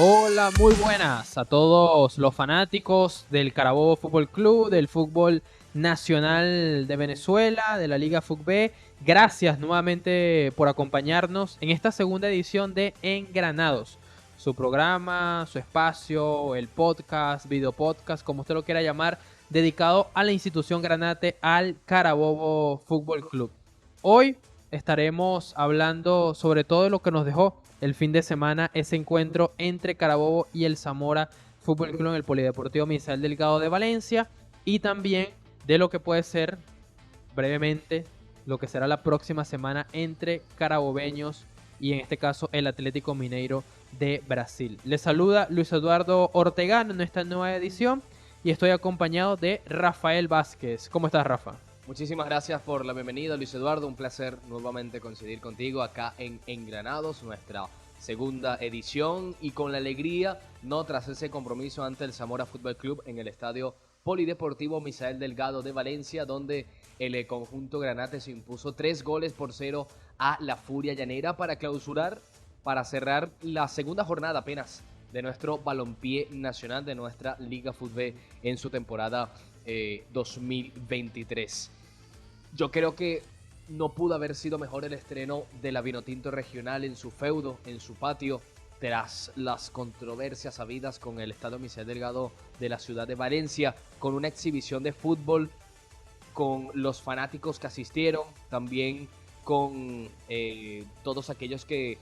Hola, muy buenas a todos los fanáticos del Carabobo Fútbol Club, del fútbol nacional de Venezuela, de la Liga FUTB. Gracias nuevamente por acompañarnos en esta segunda edición de Engranados, su programa, su espacio, el podcast, video podcast, como usted lo quiera llamar, dedicado a la institución granate, al Carabobo Fútbol Club. Hoy estaremos hablando sobre todo lo que nos dejó el fin de semana ese encuentro entre Carabobo y el Zamora Fútbol Club en el Polideportivo Misael Delgado de Valencia, y también de lo que puede ser brevemente lo que será la próxima semana entre carabobeños y en este caso el Atlético Mineiro de Brasil. Les saluda Luis Eduardo Ortegano en esta nueva edición y estoy acompañado de Rafael Vázquez. ¿Cómo estás, Rafa? Muchísimas gracias por la bienvenida, Luis Eduardo. Un placer nuevamente coincidir contigo acá en Engranados, nuestra segunda edición, y con la alegría, no tras ese compromiso ante el Zamora Fútbol Club en el estadio Polideportivo Misael Delgado de Valencia, donde el conjunto granate se impuso 3-0 a la Furia Llanera para clausurar, para cerrar la segunda jornada apenas de nuestro balompié nacional, de nuestra Liga FUTB en su temporada 2023. Yo creo que no pudo haber sido mejor el estreno de la Vinotinto Regional en su feudo, en su patio, tras las controversias habidas con el Estadio Misael Delgado de la ciudad de Valencia, con una exhibición de fútbol, con los fanáticos que asistieron, también con todos aquellos que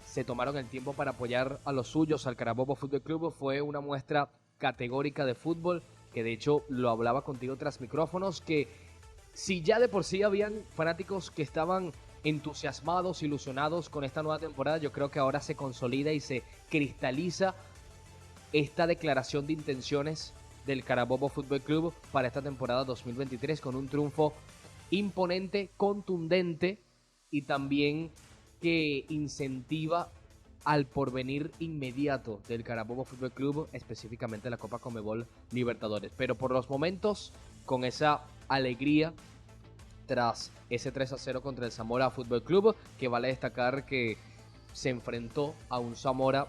se tomaron el tiempo para apoyar a los suyos, al Carabobo Fútbol Club. Fue una muestra categórica de fútbol, que de hecho lo hablaba contigo tras micrófonos, que si ya de por sí habían fanáticos que estaban entusiasmados, ilusionados con esta nueva temporada, yo creo que ahora se consolida y se cristaliza esta declaración de intenciones del Carabobo Fútbol Club para esta temporada 2023, con un triunfo imponente, contundente y también que incentiva al porvenir inmediato del Carabobo Fútbol Club, específicamente la Copa Conmebol Libertadores. Pero por los momentos, con esa alegría tras ese 3-0 contra el Zamora Fútbol Club, que vale destacar que se enfrentó a un Zamora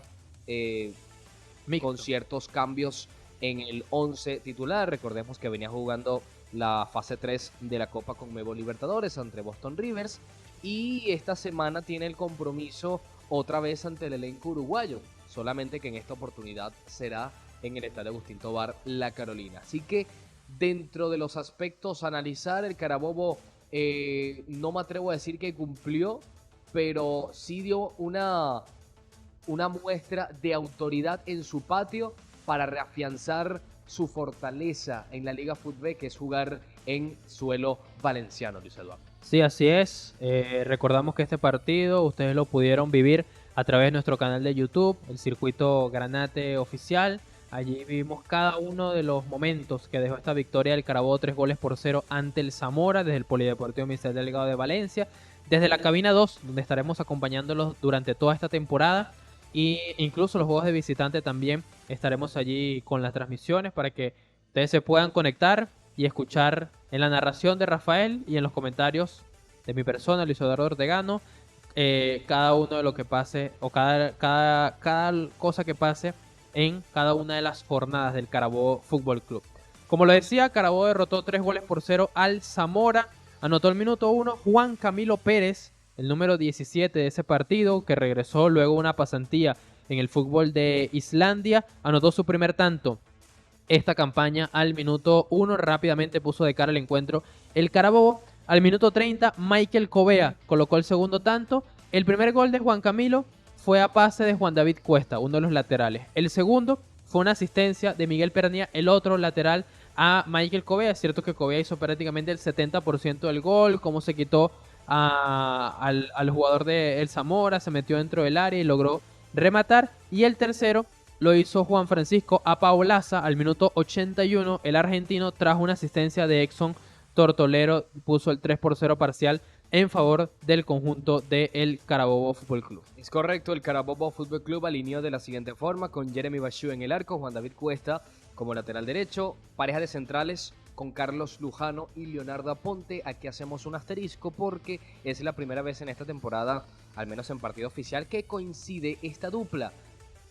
con ciertos cambios en el 11 titular. Recordemos que venía jugando la fase 3 de la Copa Conmebol Libertadores ante Boston Rivers, y esta semana tiene el compromiso otra vez ante el elenco uruguayo, solamente que en esta oportunidad será en el estadio Agustín Tobar La Carolina. Así que dentro de los aspectos a analizar, el Carabobo no me atrevo a decir que cumplió, pero sí dio una muestra de autoridad en su patio para reafianzar su fortaleza en la Liga FUTB, que es jugar en suelo valenciano, Luis Eduardo. Sí, así es. Recordamos que este partido ustedes lo pudieron vivir a través de nuestro canal de YouTube, el Circuito Granate Oficial. Allí vimos cada uno de los momentos que dejó esta victoria del Carabobo 3-0 ante el Zamora desde el Polideportivo Misael Delgado de Valencia, desde la cabina 2, donde estaremos acompañándolos durante toda esta temporada, y incluso los juegos de visitante también estaremos allí con las transmisiones para que ustedes se puedan conectar y escuchar en la narración de Rafael y en los comentarios de mi persona, Luis Eduardo Ortegano, cada uno de lo que pase o cada cosa que pase en cada una de las jornadas del Carabobo Fútbol Club. Como lo decía, Carabobo derrotó 3-0 al Zamora. Anotó el minuto 1 Juan Camilo Pérez, el número 17 de ese partido, que regresó luego una pasantía en el fútbol de Islandia. Anotó su primer tanto esta campaña al minuto 1. Rápidamente puso de cara el encuentro el Carabobo. Al minuto 30, Michael Covea colocó el segundo tanto. El primer gol de Juan Camilo fue a pase de Juan David Cuesta, uno de los laterales. El segundo fue una asistencia de Miguel Pernía, el otro lateral, a Michael Covea. Es cierto que Covea hizo prácticamente el 70% del gol, como se quitó al jugador de El Zamora, se metió dentro del área y logró rematar. Y el tercero lo hizo Juan Francisco Apaolaza al minuto 81. El argentino, tras una asistencia de Exxon Tortolero, puso el 3-0 parcial en favor del conjunto del Carabobo Fútbol Club. Es correcto, el Carabobo Fútbol Club alineó de la siguiente forma, con Jeremy Bashiu en el arco, Juan David Cuesta como lateral derecho, pareja de centrales con Carlos Lujano y Leonardo Aponte. Aquí hacemos un asterisco porque es la primera vez en esta temporada, al menos en partido oficial, que coincide esta dupla.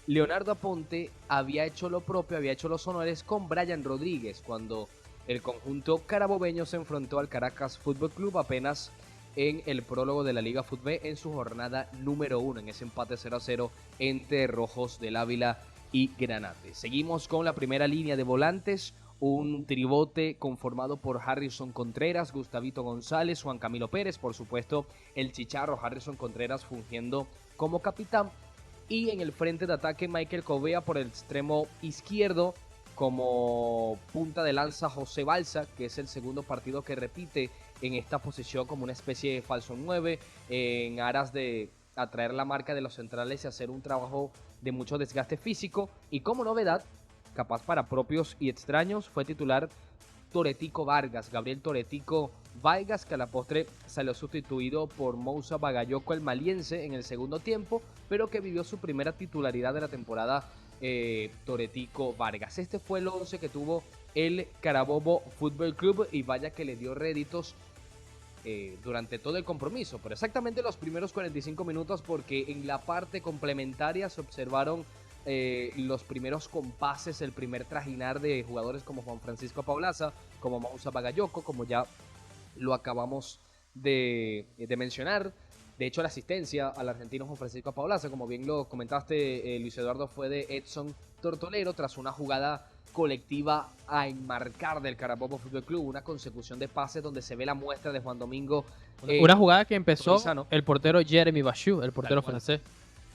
Leonardo Aponte había hecho lo propio, había hecho los honores con Brian Rodríguez cuando el conjunto carabobeño se enfrentó al Caracas Fútbol Club apenas en el prólogo de la Liga Fútbol en su jornada número 1, en ese empate 0-0 entre Rojos del Ávila y Granate. Seguimos con la primera línea de volantes, un tribote conformado por Harrison Contreras, Gustavito González, Juan Camilo Pérez, por supuesto el chicharro Harrison Contreras fungiendo como capitán, y en el frente de ataque Michael Covea por el extremo izquierdo, como punta de lanza José Balsa, que es el segundo partido que repite en esta posición como una especie de falso 9, en aras de atraer la marca de los centrales y hacer un trabajo de mucho desgaste físico. Y como novedad, capaz para propios y extraños, fue titular Toretico Vargas, Gabriel Toretico Vargas, que a la postre salió sustituido por Moussa Bagayoko, el maliense, en el segundo tiempo, pero que vivió su primera titularidad de la temporada. Toretico Vargas. Este fue el 11 que tuvo el Carabobo Fútbol Club, y vaya que le dio réditos durante todo el compromiso, pero exactamente los primeros 45 minutos, porque en la parte complementaria se observaron los primeros compases, el primer trajinar de jugadores como Juan Francisco Paulaza, como Moussa Bagayoko, como ya lo acabamos de mencionar. De hecho, la asistencia al argentino Juan Francisco Paulaza, como bien lo comentaste, Luis Eduardo, fue de Edson Tortolero tras una jugada colectiva a enmarcar del Carabobo Fútbol Club, una consecución de pases donde se ve la muestra de Juan Domingo. Una jugada que empezó Torizano, el portero Jeremy Bachou, el portero francés.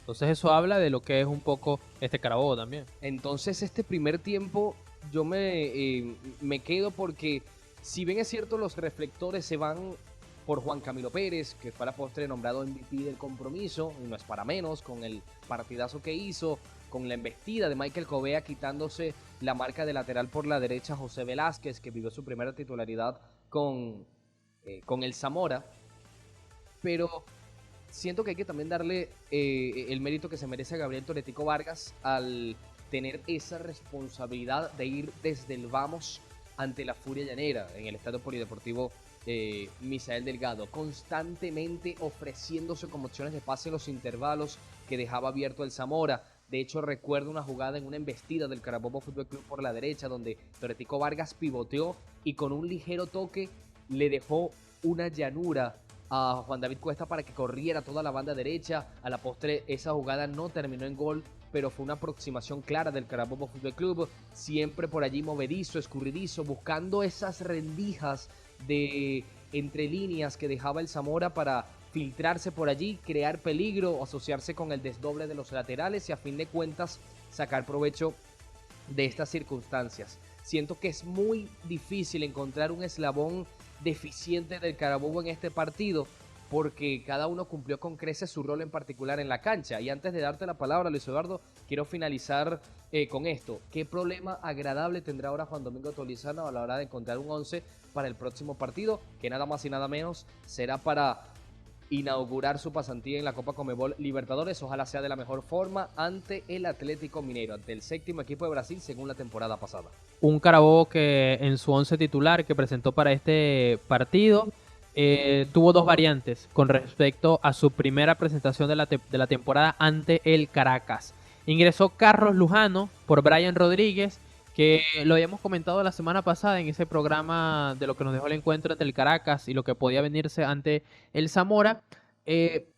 Entonces eso habla de lo que es un poco este Carabobo también. Entonces este primer tiempo yo me quedo, porque si bien es cierto los reflectores se van por Juan Camilo Pérez, que fue a la postre nombrado MVP del compromiso, y no es para menos, con el partidazo que hizo, con la embestida de Michael Covea, quitándose la marca de lateral por la derecha José Velázquez, que vivió su primera titularidad con el Zamora, pero siento que hay que también darle el mérito que se merece a Gabriel Toretico Vargas al tener esa responsabilidad de ir desde el vamos ante la Furia Llanera en el Estadio Polideportivo Misael Delgado, constantemente ofreciéndose como opciones de pase en los intervalos que dejaba abierto el Zamora. De hecho, recuerdo una jugada en una embestida del Carabobo Fútbol Club por la derecha, donde Toretico Vargas pivoteó y con un ligero toque le dejó una llanura a Juan David Cuesta para que corriera toda la banda derecha. A la postre esa jugada no terminó en gol, pero fue una aproximación clara del Carabobo Fútbol Club, siempre por allí movedizo, escurridizo, buscando esas rendijas de entre líneas que dejaba el Zamora para filtrarse por allí, crear peligro, asociarse con el desdoble de los laterales y a fin de cuentas sacar provecho de estas circunstancias. Siento que es muy difícil encontrar un eslabón deficiente del Carabobo en este partido, porque cada uno cumplió con creces su rol en particular en la cancha. Y antes de darte la palabra, Luis Eduardo, quiero finalizar con esto. ¿Qué problema agradable tendrá ahora Juan Domingo Torizano a la hora de encontrar un 11 para el próximo partido, que nada más y nada menos será para inaugurar su pasantía en la Copa Conmebol Libertadores? Ojalá sea de la mejor forma ante el Atlético Mineiro, ante el séptimo equipo de Brasil según la temporada pasada. Un Carabobo que en su 11 titular que presentó para este partido tuvo dos variantes con respecto a su primera presentación de la temporada ante el Caracas. Ingresó Carlos Lujano por Brian Rodríguez, que lo habíamos comentado la semana pasada en ese programa de lo que nos dejó el encuentro entre el Caracas y lo que podía venirse ante el Zamora.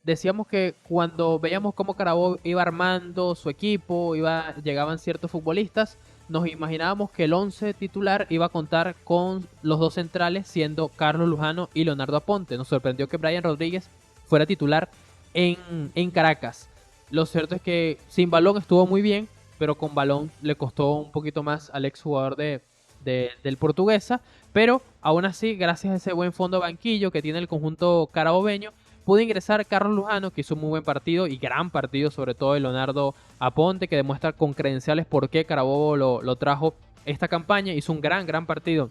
Decíamos que cuando veíamos cómo Carabobo iba armando su equipo, llegaban ciertos futbolistas, nos imaginábamos que el 11 titular iba a contar con los dos centrales, siendo Carlos Lujano y Leonardo Aponte. Nos sorprendió que Brian Rodríguez fuera titular en Caracas. Lo cierto es que sin balón estuvo muy bien, pero con balón le costó un poquito más al exjugador del Portuguesa, pero aún así, gracias a ese buen fondo banquillo que tiene el conjunto carabobeño, pudo ingresar Carlos Lujano, que hizo un muy buen partido y gran partido, sobre todo de Leonardo Aponte, que demuestra con credenciales por qué Carabobo lo trajo esta campaña. Hizo un gran partido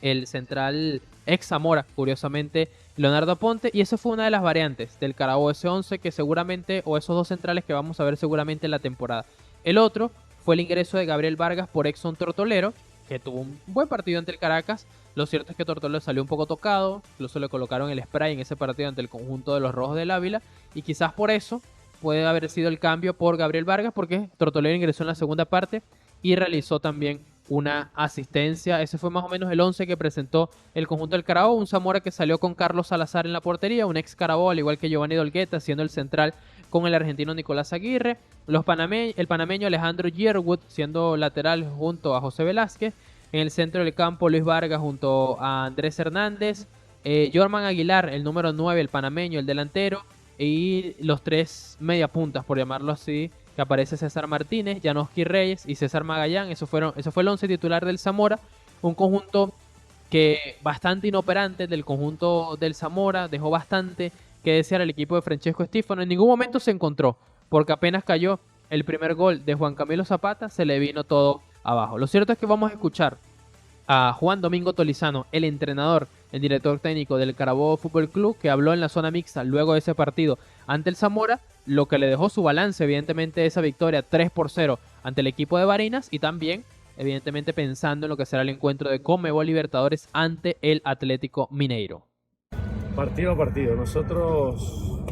el central ex Zamora, curiosamente, Leonardo Aponte, y esa fue una de las variantes del Carabobo, ese 11 que seguramente, o esos dos centrales que vamos a ver seguramente en la temporada. El otro fue el ingreso de Gabriel Vargas por Edson Tortolero, que tuvo un buen partido ante el Caracas. Lo cierto es que Tortolero salió un poco tocado, incluso le colocaron el spray en ese partido ante el conjunto de los Rojos del Ávila, y quizás por eso puede haber sido el cambio por Gabriel Vargas, porque Tortolero ingresó en la segunda parte y realizó también una asistencia. Ese fue más o menos el 11 que presentó el conjunto del Carabobo. Un Zamora que salió con Carlos Salazar en la portería, un ex Carabobo, al igual que Giovanni Dolgueta, siendo el central con el argentino Nicolás Aguirre. El panameño Alejandro Yearwood siendo lateral junto a José Velázquez. En el centro del campo, Luis Vargas junto a Andrés Hernández. Jorman Aguilar, el número 9, el panameño, el delantero. Y los tres mediapuntas, por llamarlo así, que aparece César Martínez, Janoski Reyes y César Magallán. Eso fue el 11 titular del Zamora. Un conjunto que bastante inoperante del conjunto del Zamora. Dejó bastante que desear el equipo de Francesco Stifano. En ningún momento se encontró, porque apenas cayó el primer gol de Juan Camilo Zapata, se le vino todo abajo. Lo cierto es que vamos a escuchar a Juan Domingo Tolizano, el entrenador, el director técnico del Carabobo Fútbol Club, que habló en la zona mixta luego de ese partido ante el Zamora, lo que le dejó su balance, evidentemente, esa victoria 3-0 ante el equipo de Barinas, y también, evidentemente, pensando en lo que será el encuentro de Conmebol Libertadores ante el Atlético Mineiro. Partido a partido. Nosotros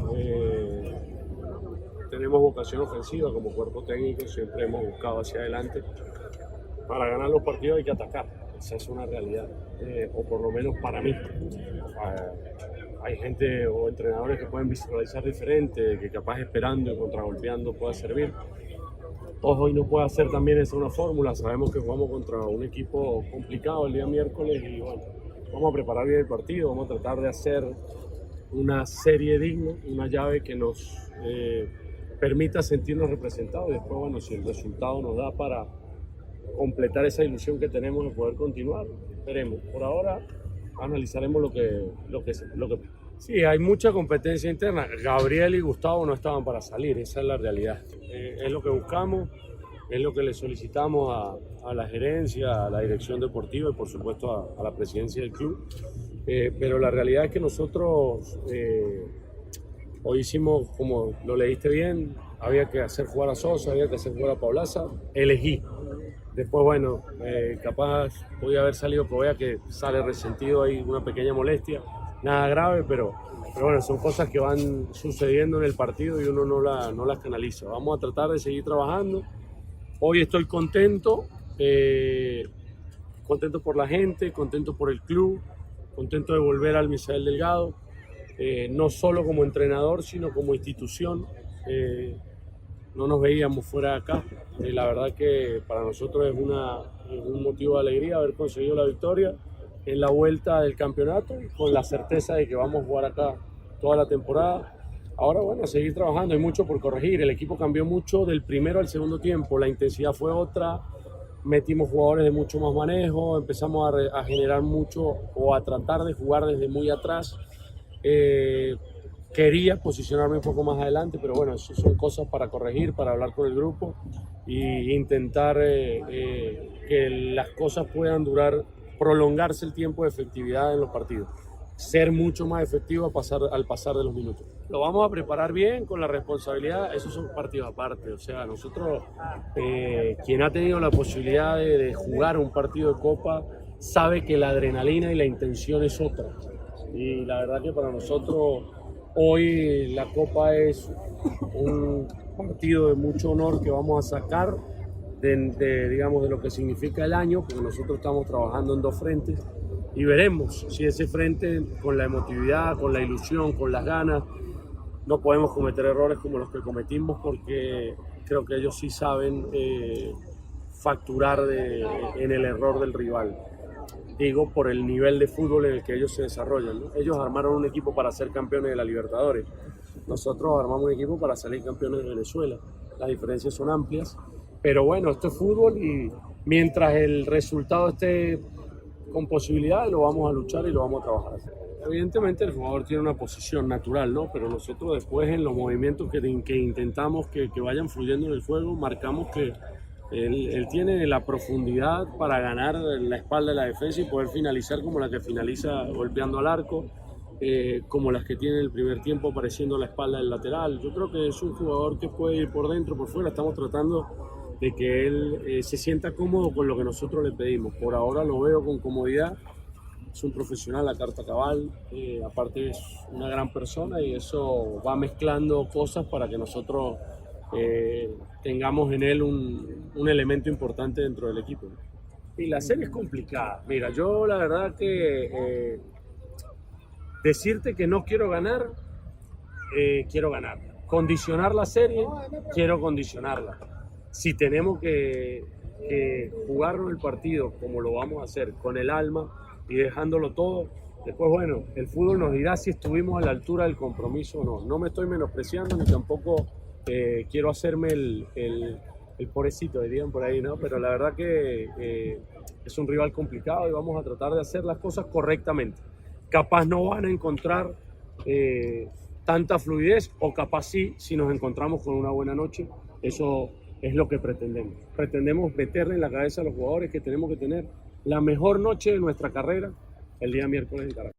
tenemos vocación ofensiva como cuerpo técnico, siempre hemos buscado hacia adelante. Para ganar los partidos hay que atacar, esa es una realidad, o por lo menos para mí. Hay gente o entrenadores que pueden visualizar diferente, que capaz esperando y contragolpeando pueda servir. Hoy no puede hacer también esa una fórmula, sabemos que jugamos contra un equipo complicado el día miércoles y bueno, vamos a preparar bien el partido, vamos a tratar de hacer una serie digna, una llave que nos permita sentirnos representados y después, bueno, si el resultado nos da para completar esa ilusión que tenemos de poder continuar, veremos. Por ahora analizaremos lo que. Sí, hay mucha competencia interna. Gabriel y Gustavo no estaban para salir, esa es la realidad. Es lo que buscamos, es lo que le solicitamos a la gerencia, a la dirección deportiva y por supuesto a la presidencia del club. Pero la realidad es que nosotros hoy hicimos, como lo leíste bien, había que hacer jugar a Sosa, había que hacer jugar a Paulaza, elegí. Después, bueno, capaz podía haber salido Provea, que sale resentido, hay una pequeña molestia, nada grave, pero bueno, son cosas que van sucediendo en el partido y uno no las canaliza. Vamos a tratar de seguir trabajando. Hoy estoy contento, contento por la gente, contento por el club, contento de volver al Misael Delgado, no solo como entrenador, sino como institución. No nos veíamos fuera de acá. La verdad que para nosotros es un motivo de alegría haber conseguido la victoria en la vuelta del campeonato, con la certeza de que vamos a jugar acá toda la temporada. Ahora, bueno, a seguir trabajando, hay mucho por corregir. El equipo cambió mucho del primero al segundo tiempo, la intensidad fue otra, metimos jugadores de mucho más manejo, empezamos a generar mucho o a tratar de jugar desde muy atrás. Quería posicionarme un poco más adelante, pero bueno, eso son cosas para corregir, para hablar con el grupo e intentar que las cosas puedan durar, prolongarse el tiempo de efectividad en los partidos, ser mucho más efectivo al pasar de los minutos. Lo vamos a preparar bien, con la responsabilidad, esos son partidos aparte, o sea, nosotros, quien ha tenido la posibilidad de jugar un partido de Copa, sabe que la adrenalina y la intención es otra, y la verdad que para nosotros hoy la Copa es un partido de mucho honor que vamos a sacar digamos, de lo que significa el año, porque nosotros estamos trabajando en dos frentes y veremos si ese frente, con la emotividad, con la ilusión, con las ganas, no podemos cometer errores como los que cometimos, porque creo que ellos sí saben facturar en el error del rival. Digo, por el nivel de fútbol en el que ellos se desarrollan, ¿no? Ellos armaron un equipo para ser campeones de la Libertadores. Nosotros armamos un equipo para salir campeones de Venezuela. Las diferencias son amplias, pero bueno, esto es fútbol y mientras el resultado esté con posibilidades, lo vamos a luchar y lo vamos a trabajar. Evidentemente el jugador tiene una posición natural, ¿no? Pero nosotros después en los movimientos que intentamos que vayan fluyendo en el juego, marcamos que él tiene la profundidad para ganar la espalda de la defensa y poder finalizar como la que finaliza golpeando al arco, como las que tiene el primer tiempo apareciendo a la espalda del lateral. Yo creo que es un jugador que puede ir por dentro, por fuera. Estamos tratando de que él se sienta cómodo con lo que nosotros le pedimos. Por ahora lo veo con comodidad es un profesional a carta cabal, aparte es una gran persona y eso va mezclando cosas para que nosotros tengamos en él un elemento importante dentro del equipo. Y la serie es complicada. Mira, yo la verdad que decirte que no quiero ganar, quiero ganar. Condicionar la serie, quiero condicionarla. Si tenemos que jugarnos el partido como lo vamos a hacer, con el alma y dejándolo todo, después, bueno, el fútbol nos dirá si estuvimos a la altura del compromiso o no. No me estoy menospreciando ni tampoco quiero hacerme el pobrecito, dirían por ahí, ¿no? Pero la verdad que es un rival complicado y vamos a tratar de hacer las cosas correctamente. Capaz no van a encontrar tanta fluidez, o capaz sí, si nos encontramos con una buena noche. Eso es lo que pretendemos. Pretendemos meterle en la cabeza a los jugadores que tenemos que tener la mejor noche de nuestra carrera el día miércoles en Caracas.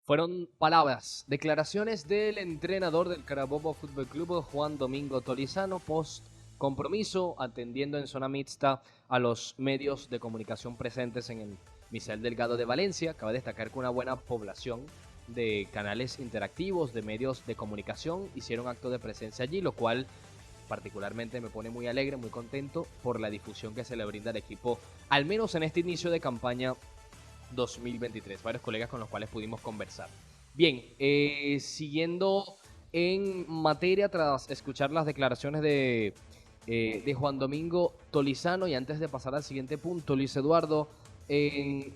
Fueron palabras, declaraciones del entrenador del Carabobo Fútbol Club, Juan Domingo Tolizano, post compromiso, atendiendo en zona mixta a los medios de comunicación presentes en el Misael Delgado de Valencia. Cabe destacar que una buena población de canales interactivos, de medios de comunicación, hicieron acto de presencia allí, lo cual particularmente me pone muy alegre, muy contento por la difusión que se le brinda al equipo, al menos en este inicio de campaña 2023. Varios colegas con los cuales pudimos conversar. Bien, siguiendo en materia, tras escuchar las declaraciones de Juan Domingo Tolizano, y antes de pasar al siguiente punto, Luis Eduardo,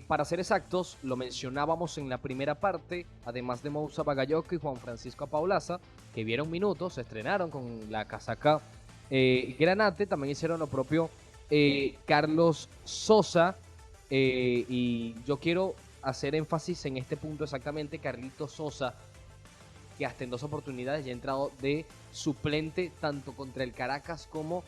para ser exactos, lo mencionábamos en la primera parte, además de Moussa Bagayoko y Juan Francisco Apaolaza, que vieron minutos, se estrenaron con la casaca Granate, también hicieron lo propio Carlos Sosa, y yo quiero hacer énfasis en este punto exactamente. Carlitos Sosa, que hasta en 2 oportunidades ya ha entrado de suplente tanto contra el Caracas como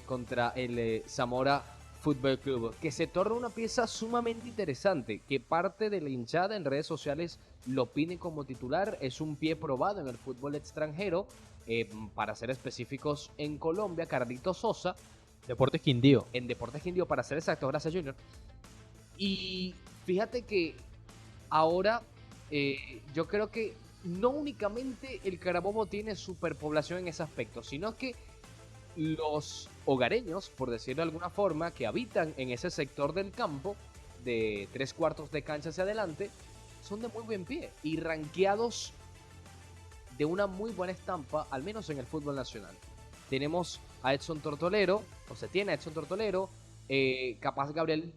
contra el Zamora Fútbol Club, que se torna una pieza sumamente interesante, que parte de la hinchada en redes sociales lo pide como titular. Es un pie probado en el fútbol extranjero, para ser específicos en Colombia, Carlitos Sosa. Deportes Quindío. En Deportes Quindío, para ser exacto, gracias Junior. Y fíjate que ahora yo creo que no únicamente el Carabobo tiene superpoblación en ese aspecto, sino que los hogareños, por decirlo de alguna forma, que habitan en ese sector del campo, de 3/4 de cancha hacia adelante, son de muy buen pie y rankeados de una muy buena estampa, al menos en el fútbol nacional. Tenemos a Edson Tortolero, o se tiene a Edson Tortolero, capaz Gabriel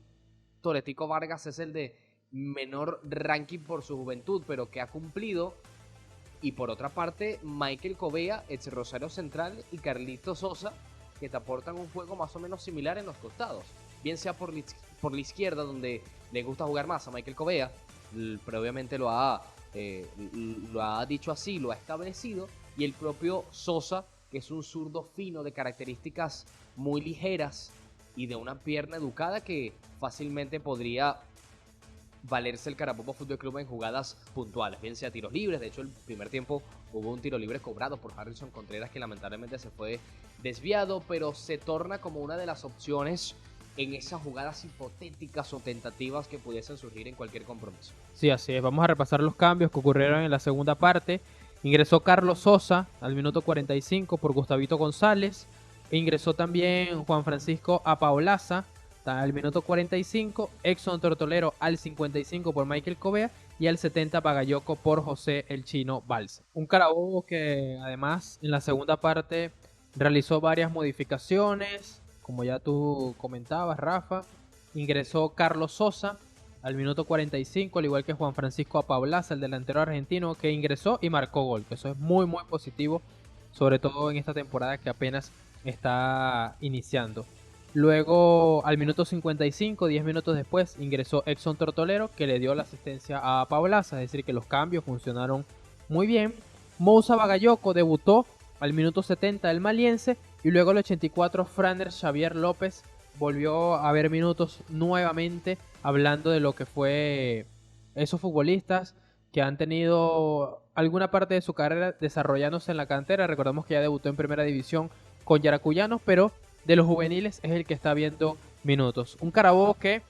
Toretico Vargas es el de menor ranking por su juventud, pero que ha cumplido. Y por otra parte, Michael Covea, ex Rosario Central, y Carlitos Sosa, que te aportan un juego más o menos similar en los costados. Bien sea por la izquierda, donde le gusta jugar más a Michael Covea, pero obviamente lo ha dicho así, lo ha establecido. Y el propio Sosa, que es un zurdo fino de características muy ligeras y de una pierna educada que fácilmente podría valerse el Carabobo Fútbol Club en jugadas puntuales, bien sea tiros libres. De hecho, el primer tiempo hubo un tiro libre cobrado por Harrison Contreras que lamentablemente se fue desviado, pero se torna como una de las opciones en esas jugadas hipotéticas o tentativas que pudiesen surgir en cualquier compromiso. Sí, así es. Vamos a repasar los cambios que ocurrieron en la segunda parte. Ingresó Carlos Sosa al minuto 45 por Gustavito González. Ingresó también Juan Francisco Apaolaza al minuto 45, Edson Tortolero al 55 por Michael Covea y al 70 Bagayoko por José el Chino Balse. Un Carabobo que además en la segunda parte realizó varias modificaciones, como ya tú comentabas, Rafa. Ingresó Carlos Sosa al minuto 45, al igual que Juan Francisco Apaolaza, el delantero argentino, que ingresó y marcó gol, que eso es muy muy positivo, sobre todo en esta temporada que apenas está iniciando. Luego, al minuto 55, 10 minutos después, ingresó Edson Tortolero, que le dio la asistencia a Apaolaza, es decir, que los cambios funcionaron muy bien. Moussa Bagayoko debutó al minuto 70 del Maliense, y luego al 84, Frander Xavier López volvió a ver minutos nuevamente, hablando de lo que fue esos futbolistas que han tenido alguna parte de su carrera desarrollándose en la cantera. Recordemos que ya debutó en primera división con Yaracuyanos, pero de los juveniles es el que está viendo minutos. Un Carabobo que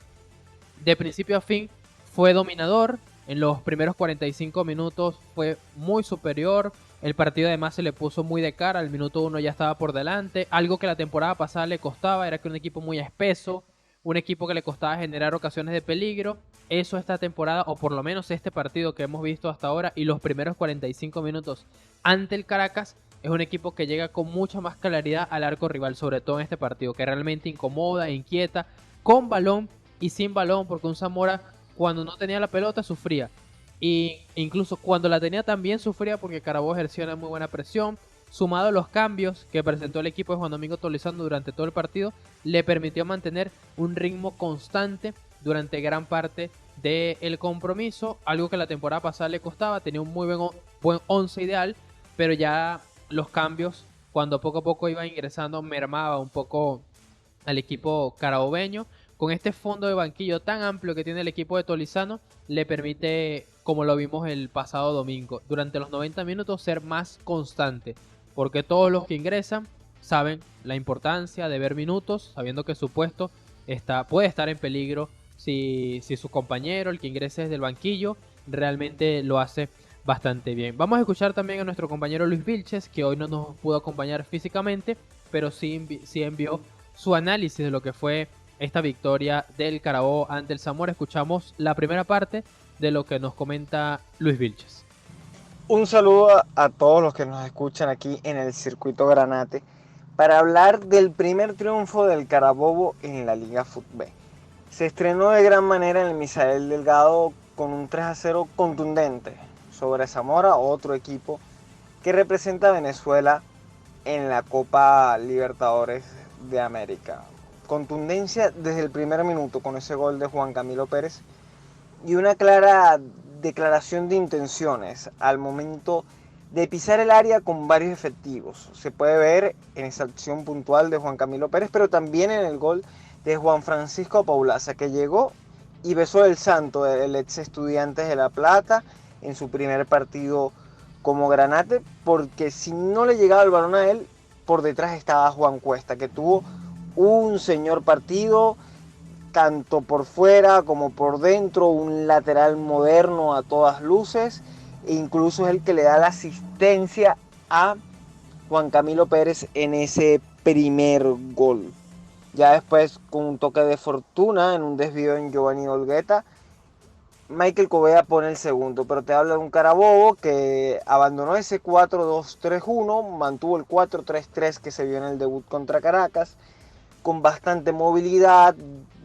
de principio a fin fue dominador. En los primeros 45 minutos fue muy superior. El partido además se le puso muy de cara. Al minuto 1 ya estaba por delante. Algo que la temporada pasada le costaba era que un equipo muy espeso, un equipo que le costaba generar ocasiones de peligro. Eso esta temporada, o por lo menos este partido que hemos visto hasta ahora y los primeros 45 minutos ante el Caracas, es un equipo que llega con mucha más claridad al arco rival, sobre todo en este partido, que realmente incomoda, inquieta, con balón y sin balón, porque un Zamora cuando no tenía la pelota sufría. Y incluso cuando la tenía también sufría porque Carabobo ejerció una muy buena presión. Sumado a los cambios que presentó el equipo de Juan Domingo Tolizano durante todo el partido, le permitió mantener un ritmo constante durante gran parte del compromiso, algo que la temporada pasada le costaba. Tenía un muy buen once ideal, pero ya los cambios, cuando poco a poco iba ingresando, mermaba un poco al equipo carabobeño. Con este fondo de banquillo tan amplio que tiene el equipo de Tolizano, le permite, como lo vimos el pasado domingo, durante los 90 minutos ser más constante, porque todos los que ingresan saben la importancia de ver minutos, sabiendo que su puesto puede estar en peligro si su compañero, el que ingrese desde el banquillo, realmente lo hace bastante bien. Vamos a escuchar también a nuestro compañero Luis Vilches, que hoy no nos pudo acompañar físicamente, pero sí envió su análisis de lo que fue esta victoria del Carabobo ante el Zamora. Escuchamos la primera parte de lo que nos comenta Luis Vilches. Un saludo a todos los que nos escuchan aquí en el Circuito Granate para hablar del primer triunfo del Carabobo en la Liga Fútbol. Se estrenó de gran manera en el Misael Delgado con un 3-0 contundente sobre Zamora, otro equipo que representa a Venezuela en la Copa Libertadores de América. Contundencia desde el primer minuto con ese gol de Juan Camilo Pérez y una clara declaración de intenciones al momento de pisar el área con varios efectivos. Se puede ver en esa acción puntual de Juan Camilo Pérez, pero también en el gol de Juan Francisco Paulaza, que llegó y besó el santo del ex Estudiantes de La Plata en su primer partido como Granate, porque si no le llegaba el balón a él, por detrás estaba Juan Cuesta, que tuvo un señor partido, tanto por fuera como por dentro, un lateral moderno a todas luces, e incluso es el que le da la asistencia a Juan Camilo Pérez en ese primer gol. Ya después, con un toque de fortuna, en un desvío en Giovanni Olgueta, Michael Covea pone el segundo, pero te habla de un Carabobo que abandonó ese 4-2-3-1, mantuvo el 4-3-3 que se vio en el debut contra Caracas, con bastante movilidad,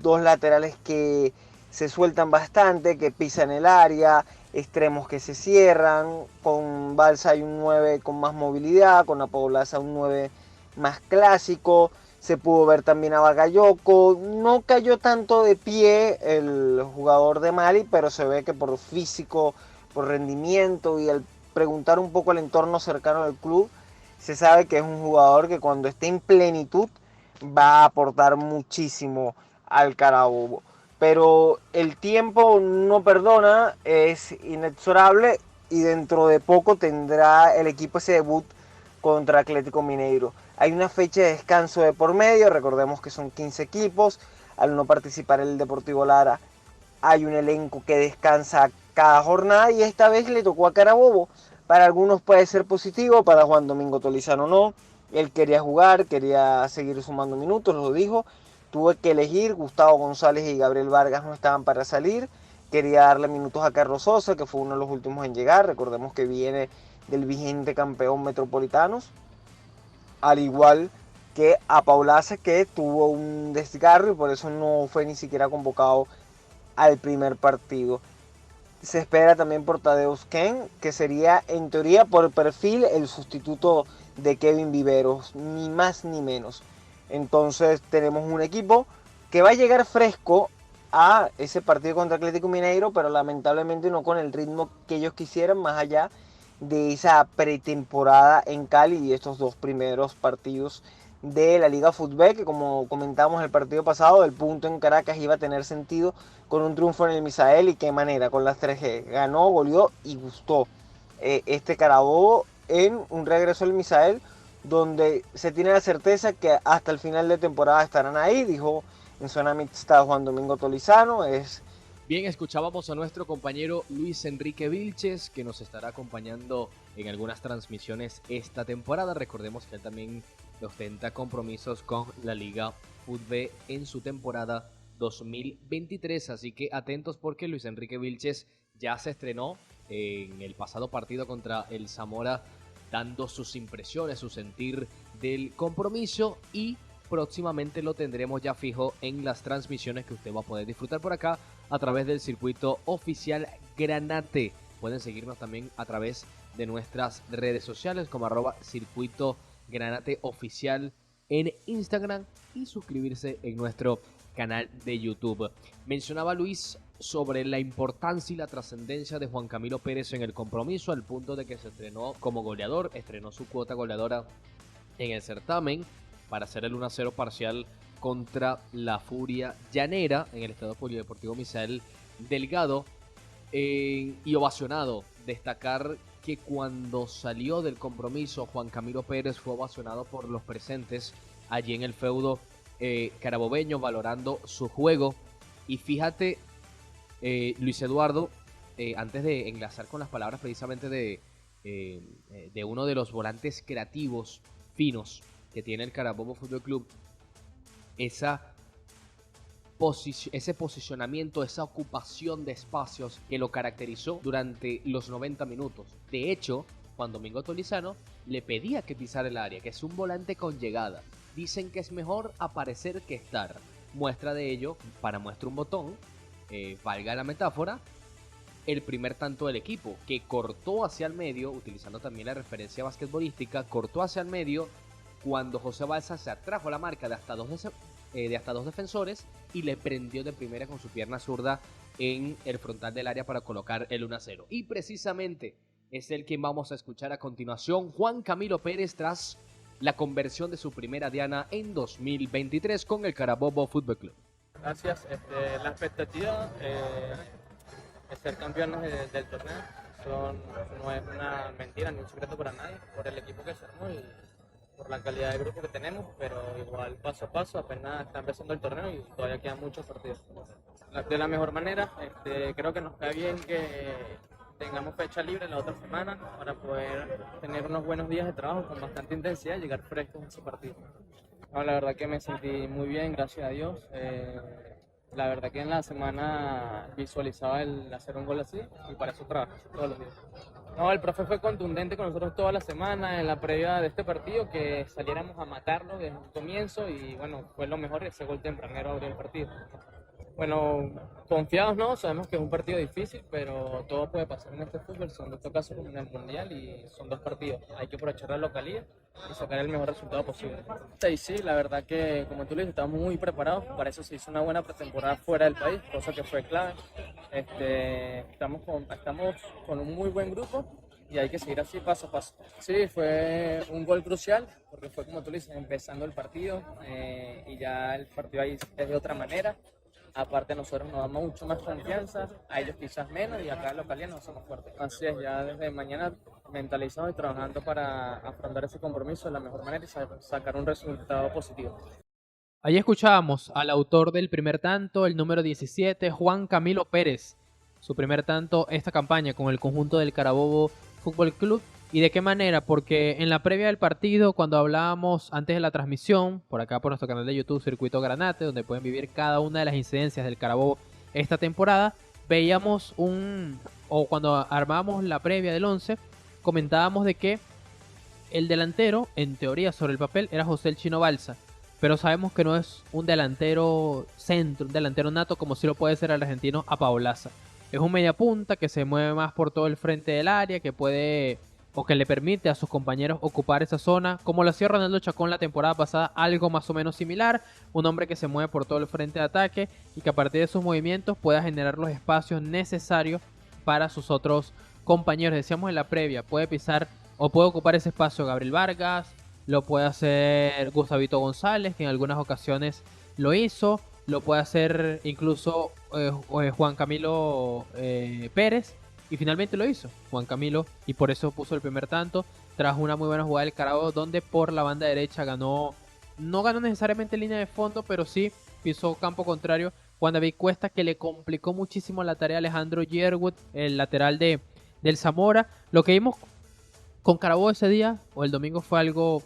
dos laterales que se sueltan bastante, que pisan el área, extremos que se cierran, con Balsa hay un 9 con más movilidad, con Apaolaza un 9 más clásico. Se pudo ver también a Bagayoko, no cayó tanto de pie el jugador de Mali, pero se ve que por físico, por rendimiento y al preguntar un poco al entorno cercano del club, se sabe que es un jugador que cuando esté en plenitud va a aportar muchísimo al Carabobo. Pero el tiempo no perdona, es inexorable y dentro de poco tendrá el equipo ese debut contra Atlético Mineiro. Hay una fecha de descanso de por medio, recordemos que son 15 equipos, al no participar el Deportivo Lara hay un elenco que descansa cada jornada y esta vez le tocó a Carabobo. Para algunos puede ser positivo, para Juan Domingo Tolizano no. Él quería jugar, quería seguir sumando minutos, lo dijo. Tuve que elegir, Gustavo González y Gabriel Vargas no estaban para salir. Quería darle minutos a Carlos Sosa, que fue uno de los últimos en llegar. Recordemos que viene del vigente campeón Metropolitanos. Al igual que a Paulaza, que tuvo un desgarro y por eso no fue ni siquiera convocado al primer partido. Se espera también por Tadeusz Ken, que sería en teoría por perfil el sustituto de Kevin Viveros, ni más ni menos. Entonces tenemos un equipo que va a llegar fresco a ese partido contra Atlético Mineiro, pero lamentablemente no con el ritmo que ellos quisieran, más allá de esa pretemporada en Cali y estos dos primeros partidos de la Liga Fútbol, que como comentamos el partido pasado, el punto en Caracas iba a tener sentido con un triunfo en el Misael, y qué manera, con las 3G, ganó, goleó y gustó este Carabobo en un regreso al Misael, donde se tiene la certeza que hasta el final de temporada estarán ahí. Dijo en zona mixta Juan Domingo Tolizano, es Bien, escuchábamos a nuestro compañero Luis Enrique Vilches, que nos estará acompañando en algunas transmisiones esta temporada. Recordemos que él también ostenta compromisos con la Liga Fútbol en su temporada 2023, así que atentos porque Luis Enrique Vilches ya se estrenó en el pasado partido contra el Zamora, dando sus impresiones, su sentir del compromiso, y próximamente lo tendremos ya fijo en las transmisiones que usted va a poder disfrutar por acá a través del circuito oficial Granate. Pueden seguirnos también a través de nuestras redes sociales como @circuito Granate oficial en Instagram y suscribirse en nuestro canal de YouTube. Mencionaba Luis sobre la importancia y la trascendencia de Juan Camilo Pérez en el compromiso, al punto de que se estrenó como goleador, estrenó su cuota goleadora en el certamen para hacer el 1-0 parcial contra la Furia Llanera en el Estadio Polideportivo Misael Delgado, y ovacionado. Destacar que cuando salió del compromiso, Juan Camilo Pérez fue ovacionado por los presentes allí en el feudo carabobeño, valorando su juego. Y fíjate, Luis Eduardo, antes de enlazar con las palabras precisamente de uno de los volantes creativos finos que tiene el Carabobo Fútbol Club, ese posicionamiento, esa ocupación de espacios que lo caracterizó durante los 90 minutos. De hecho, Juan Domingo Tolizano le pedía que pisara el área, que es un volante con llegada. Dicen que es mejor aparecer que estar. Muestra de ello, para muestra un botón, valga la metáfora, el primer tanto del equipo, que cortó hacia el medio, utilizando también la referencia basquetbolística, cortó hacia el medio cuando José Balsa se atrajo a la marca de hasta dos defensores y le prendió de primera con su pierna zurda en el frontal del área para colocar el 1-0. Y precisamente es el quien vamos a escuchar a continuación, Juan Camilo Pérez, tras la conversión de su primera diana en 2023 con el Carabobo Fútbol Club. Gracias. La expectativa de ser campeones del torneo no es una mentira ni un secreto para nadie, por el equipo que se armó y por la calidad de grupo que tenemos, pero igual paso a paso, apenas está empezando el torneo y todavía quedan muchos partidos. De la mejor manera, creo que nos cae bien que tengamos fecha libre la otra semana para poder tener unos buenos días de trabajo con bastante intensidad y llegar frescos en ese partido. No, la verdad que me sentí muy bien, gracias a Dios. La verdad que en la semana visualizaba el hacer un gol así y para eso trabajo todos los días. No, el profe fue contundente con nosotros toda la semana en la previa de este partido, que saliéramos a matarlo desde el comienzo y bueno, fue lo mejor, ese gol tempranero abrió el partido. Bueno, confiados no, sabemos que es un partido difícil, pero todo puede pasar en este fútbol, son dos casos como en el Mundial y son dos partidos. Hay que aprovechar la localidad y sacar el mejor resultado posible. Sí, la verdad que como tú le dices, estamos muy preparados, para eso se hizo una buena pretemporada fuera del país, cosa que fue clave. Estamos con un muy buen grupo y hay que seguir así paso a paso. Sí, fue un gol crucial, porque fue como tú le dices, empezando el partido y ya el partido ahí es de otra manera. Aparte nosotros nos damos mucho más confianza, a ellos quizás menos y acá en localidad no somos fuertes. Así es, ya desde mañana mentalizados y trabajando para afrontar ese compromiso de la mejor manera y sacar un resultado positivo. Allí escuchábamos al autor del primer tanto, el número 17, Juan Camilo Pérez. Su primer tanto esta campaña con el conjunto del Carabobo Fútbol Club. ¿Y de qué manera? Porque en la previa del partido, cuando hablábamos antes de la transmisión, por acá por nuestro canal de YouTube, Circuito Granate, donde pueden vivir cada una de las incidencias del Carabobo esta temporada, veíamos o cuando armábamos la previa del 11, comentábamos de que el delantero, en teoría sobre el papel, era José el Chino Balsa. Pero sabemos que no es un delantero centro, un delantero nato, como si lo puede ser el argentino Apaolaza. Es un mediapunta que se mueve más por todo el frente del área, que puede o que le permite a sus compañeros ocupar esa zona, como lo hacía Ronaldo Chacón la temporada pasada, algo más o menos similar, un hombre que se mueve por todo el frente de ataque y que a partir de sus movimientos pueda generar los espacios necesarios para sus otros compañeros. Decíamos en la previa, puede pisar o puede ocupar ese espacio Gabriel Vargas, lo puede hacer Gustavito González, que en algunas ocasiones lo hizo, lo puede hacer incluso Juan Camilo Pérez, y finalmente lo hizo Juan Camilo, y por eso puso el primer tanto, tras una muy buena jugada del Carabobo, donde por la banda derecha no ganó necesariamente en línea de fondo, pero sí pisó campo contrario Juan David Cuesta, que le complicó muchísimo la tarea a Alejandro Yerwood, el lateral del Zamora. Lo que vimos con Carabobo ese día o el domingo fue algo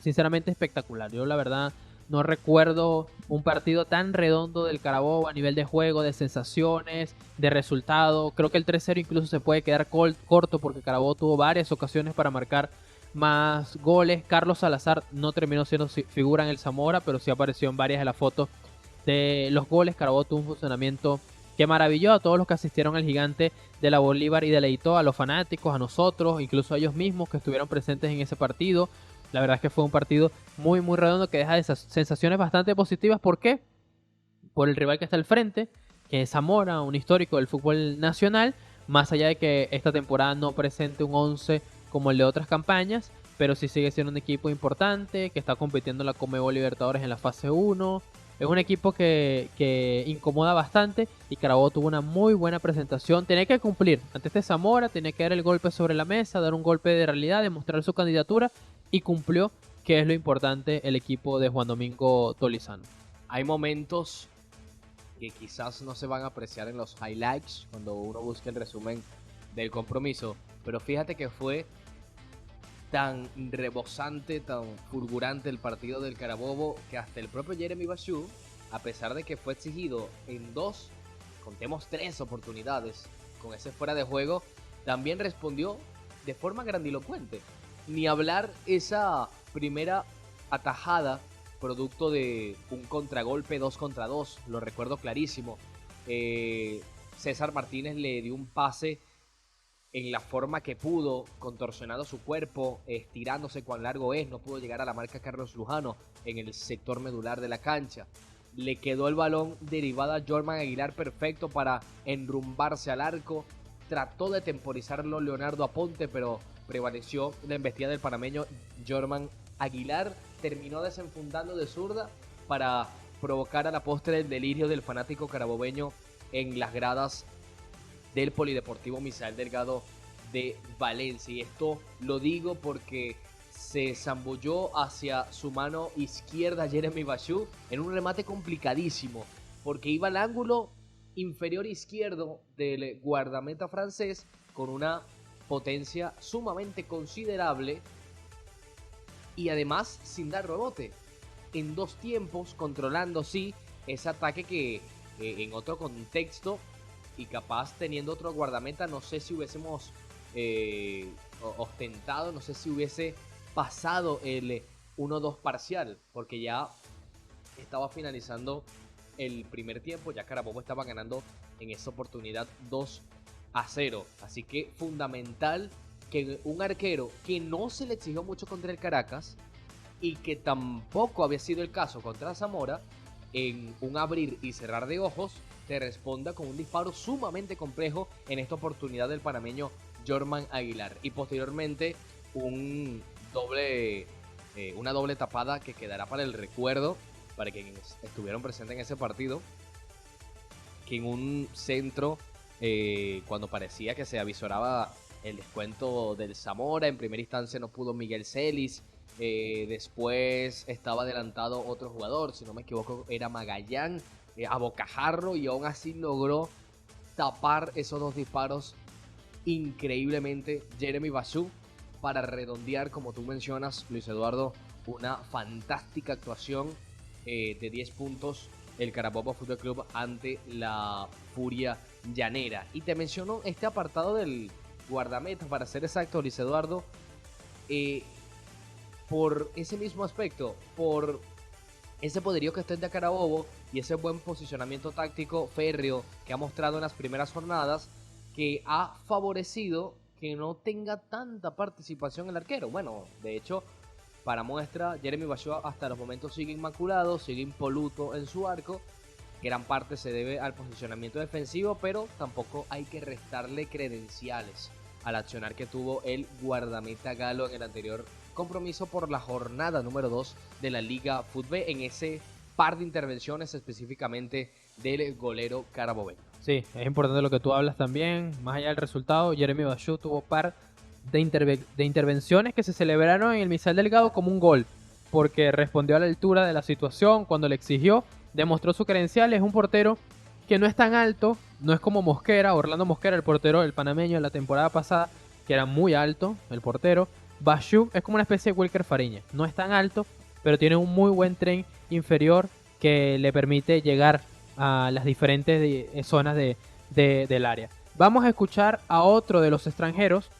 sinceramente espectacular. Yo la verdad no recuerdo un partido tan redondo del Carabobo a nivel de juego, de sensaciones, de resultado. Creo que el 3-0 incluso se puede quedar corto porque Carabobo tuvo varias ocasiones para marcar más goles. Carlos Salazar no terminó siendo figura en el Zamora, pero sí apareció en varias de las fotos de los goles. Carabobo tuvo un funcionamiento que maravilló a todos los que asistieron al Gigante de la Bolívar y deleitó a los fanáticos, a nosotros, incluso a ellos mismos que estuvieron presentes en ese partido. La verdad es que fue un partido muy muy redondo que deja esas sensaciones bastante positivas. ¿Por qué? Por el rival que está al frente, que es Zamora, un histórico del fútbol nacional, más allá de que esta temporada no presente un 11 como el de otras campañas, pero sí sigue siendo un equipo importante, que está compitiendo en la Conmebol Libertadores en la fase 1. Es un equipo que incomoda bastante y Carabobo tuvo una muy buena presentación. Tenía que cumplir ante este Zamora, tenía que dar el golpe sobre la mesa, dar un golpe de realidad, demostrar su candidatura y cumplió, que es lo importante, el equipo de Juan Domingo Tolizano. Hay momentos que quizás no se van a apreciar en los highlights cuando uno busque el resumen del compromiso, pero fíjate que fue tan rebosante, tan fulgurante el partido del Carabobo que hasta el propio Jeremy Bachou, a pesar de que fue exigido en contemos tres oportunidades con ese fuera de juego, también respondió de forma grandilocuente. Ni hablar esa primera atajada producto de un contragolpe 2 contra 2, lo recuerdo clarísimo. César Martínez le dio un pase en la forma que pudo, contorsionando su cuerpo, estirándose cuán largo es, no pudo llegar a la marca Carlos Lujano en el sector medular de la cancha. Le quedó el balón derivada a Jorman Aguilar perfecto para enrumbarse al arco. Trató de temporizarlo Leonardo Aponte, pero prevaleció la embestida del panameño Jorman Aguilar. Terminó desenfundando de zurda para provocar a la postre el delirio del fanático carabobeño en las gradas del Polideportivo Misael Delgado de Valencia. Y esto lo digo porque se zambulló hacia su mano izquierda Jeremy Bachou en un remate complicadísimo, porque iba al ángulo inferior izquierdo del guardameta francés con una potencia sumamente considerable y además sin dar rebote. En dos tiempos, controlando sí ese ataque que en otro contexto y capaz teniendo otro guardameta, no sé si hubiésemos ostentado, no sé si hubiese pasado el 1-2 parcial, porque ya estaba finalizando el primer tiempo, ya Carabobo estaba ganando en esa oportunidad 2-0. Así que fundamental que un arquero que no se le exigió mucho contra el Caracas y que tampoco había sido el caso contra Zamora, en un abrir y cerrar de ojos, te responda con un disparo sumamente complejo en esta oportunidad del panameño Jorman Aguilar. Y posteriormente una doble tapada que quedará para el recuerdo, para quienes estuvieron presentes en ese partido, que en un centro, cuando parecía que se avisoraba el descuento del Zamora, en primera instancia no pudo Miguel Celis, después estaba adelantado otro jugador, si no me equivoco era Magallán, a bocajarro, y aún así logró tapar esos dos disparos increíblemente Jeremy Bachou para redondear, como tú mencionas, Luis Eduardo, una fantástica actuación de 10 puntos el Carabobo Fútbol Club ante la Furia Llanera. Y te menciono este apartado del guardameta, para ser exacto, Luis Eduardo, por ese mismo aspecto, por ese poderío que está en Carabobo y ese buen posicionamiento táctico férreo que ha mostrado en las primeras jornadas, que ha favorecido que no tenga tanta participación el arquero. Bueno, de hecho, para muestra, Jeremy Bachou hasta los momentos sigue inmaculado, sigue impoluto en su arco. Gran parte se debe al posicionamiento defensivo, pero tampoco hay que restarle credenciales al accionar que tuvo el guardameta galo en el anterior compromiso por la jornada número 2 de la Liga Fútbol, en ese par de intervenciones específicamente del golero carabobeño. Sí, es importante lo que tú hablas también. Más allá del resultado, Jeremy Bachou tuvo par de intervenciones que se celebraron en el Misael Delgado como un gol, porque respondió a la altura de la situación cuando le exigió demostró su credencial. Es un portero que no es tan alto, no es como Mosquera, Orlando Mosquera, el portero, el panameño de la temporada pasada, que era muy alto, el portero. Bashuk es como una especie de Wilker Fariña, no es tan alto, pero tiene un muy buen tren inferior que le permite llegar a las diferentes zonas del área. Vamos a escuchar a otro de los extranjeros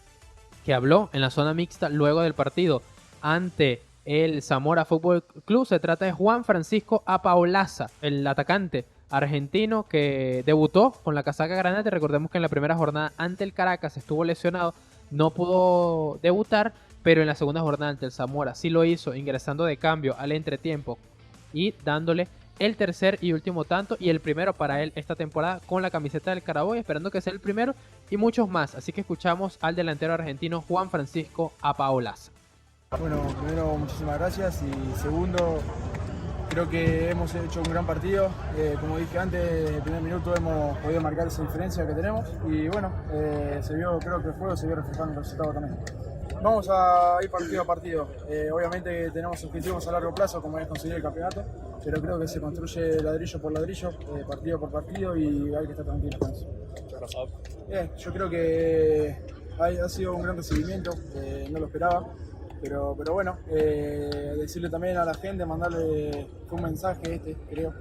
que habló en la zona mixta luego del partido ante el Zamora Fútbol Club. Se trata de Juan Francisco Apaolaza, el atacante argentino que debutó con la casaca granate. Recordemos que en la primera jornada ante el Caracas estuvo lesionado, no pudo debutar, pero en la segunda jornada ante el Zamora sí lo hizo, ingresando de cambio al entretiempo y dándole el tercer y último tanto, y el primero para él esta temporada con la camiseta del Caraboy, esperando que sea el primero y muchos más. Así que escuchamos al delantero argentino Juan Francisco Apaolaza. Bueno, primero muchísimas gracias y segundo, creo que hemos hecho un gran partido. Como dije antes, en el primer minuto hemos podido marcar esa diferencia que tenemos y bueno, se vio, creo que el juego se vio reflejado en el resultado también. Vamos a ir partido a partido. Obviamente tenemos objetivos a largo plazo, como es conseguir el campeonato, pero creo que se construye ladrillo por ladrillo, partido por partido, y hay que estar tranquilos con eso. Yo creo que ha sido un gran recibimiento, no lo esperaba, pero bueno, decirle también a la gente, mandarle un mensaje creo,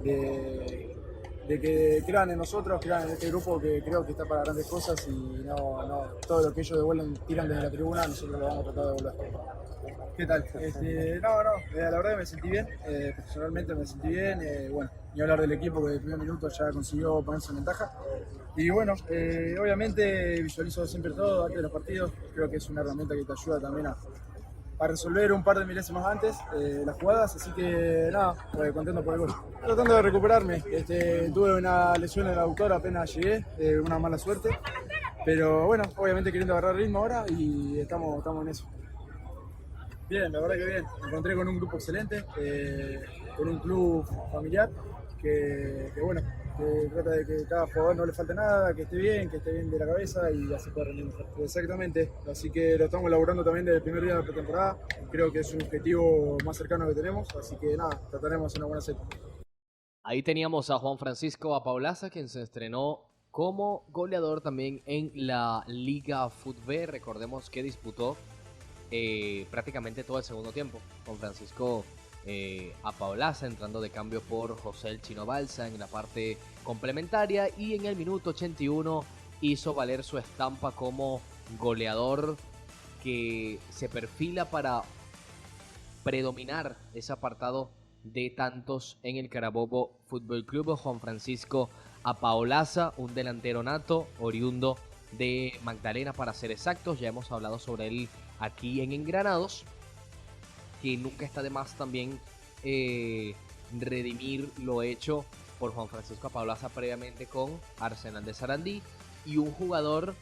de que crean en nosotros, crean en este grupo que creo que está para grandes cosas y no todo lo que ellos tiran desde la tribuna, nosotros lo vamos a tratar de devolver. ¿Qué tal? La verdad que me sentí bien, profesionalmente me sentí bien, bueno, ni hablar del equipo que desde el primer minuto ya consiguió ponerse en ventaja. Y bueno, obviamente visualizo siempre todo antes de los partidos, creo que es una herramienta que te ayuda también a resolver un par de milésimas antes las jugadas, así que nada, contento por el gol. Tratando de recuperarme, tuve una lesión en el aductor apenas llegué, una mala suerte, pero bueno, obviamente queriendo agarrar ritmo ahora y estamos en eso. Bien, la verdad que bien, me encontré con un grupo excelente, con un club familiar que bueno, que trata de que cada jugador no le falte nada, que esté bien de la cabeza y así puede rendir mejor. Exactamente, así que lo estamos elaborando también desde el primer día de la pretemporada, creo que es un objetivo más cercano que tenemos, así que nada, trataremos de hacer una buena serie. Ahí teníamos a Juan Francisco Apaolaza, quien se estrenó como goleador también en la Liga Fútbol. Recordemos que disputó prácticamente todo el segundo tiempo. Juan Francisco Apaolaza entrando de cambio por José el Chino Balsa en la parte complementaria, y en el minuto 81 hizo valer su estampa como goleador que se perfila para predominar ese apartado de tantos en el Carabobo Fútbol Club. Juan Francisco Apaolaza, un delantero nato, oriundo de Magdalena para ser exactos. Ya hemos hablado sobre él aquí en Engranados, que nunca está de más también redimir lo hecho por Juan Francisco Apaolaza previamente con Arsenal de Sarandí, y un jugador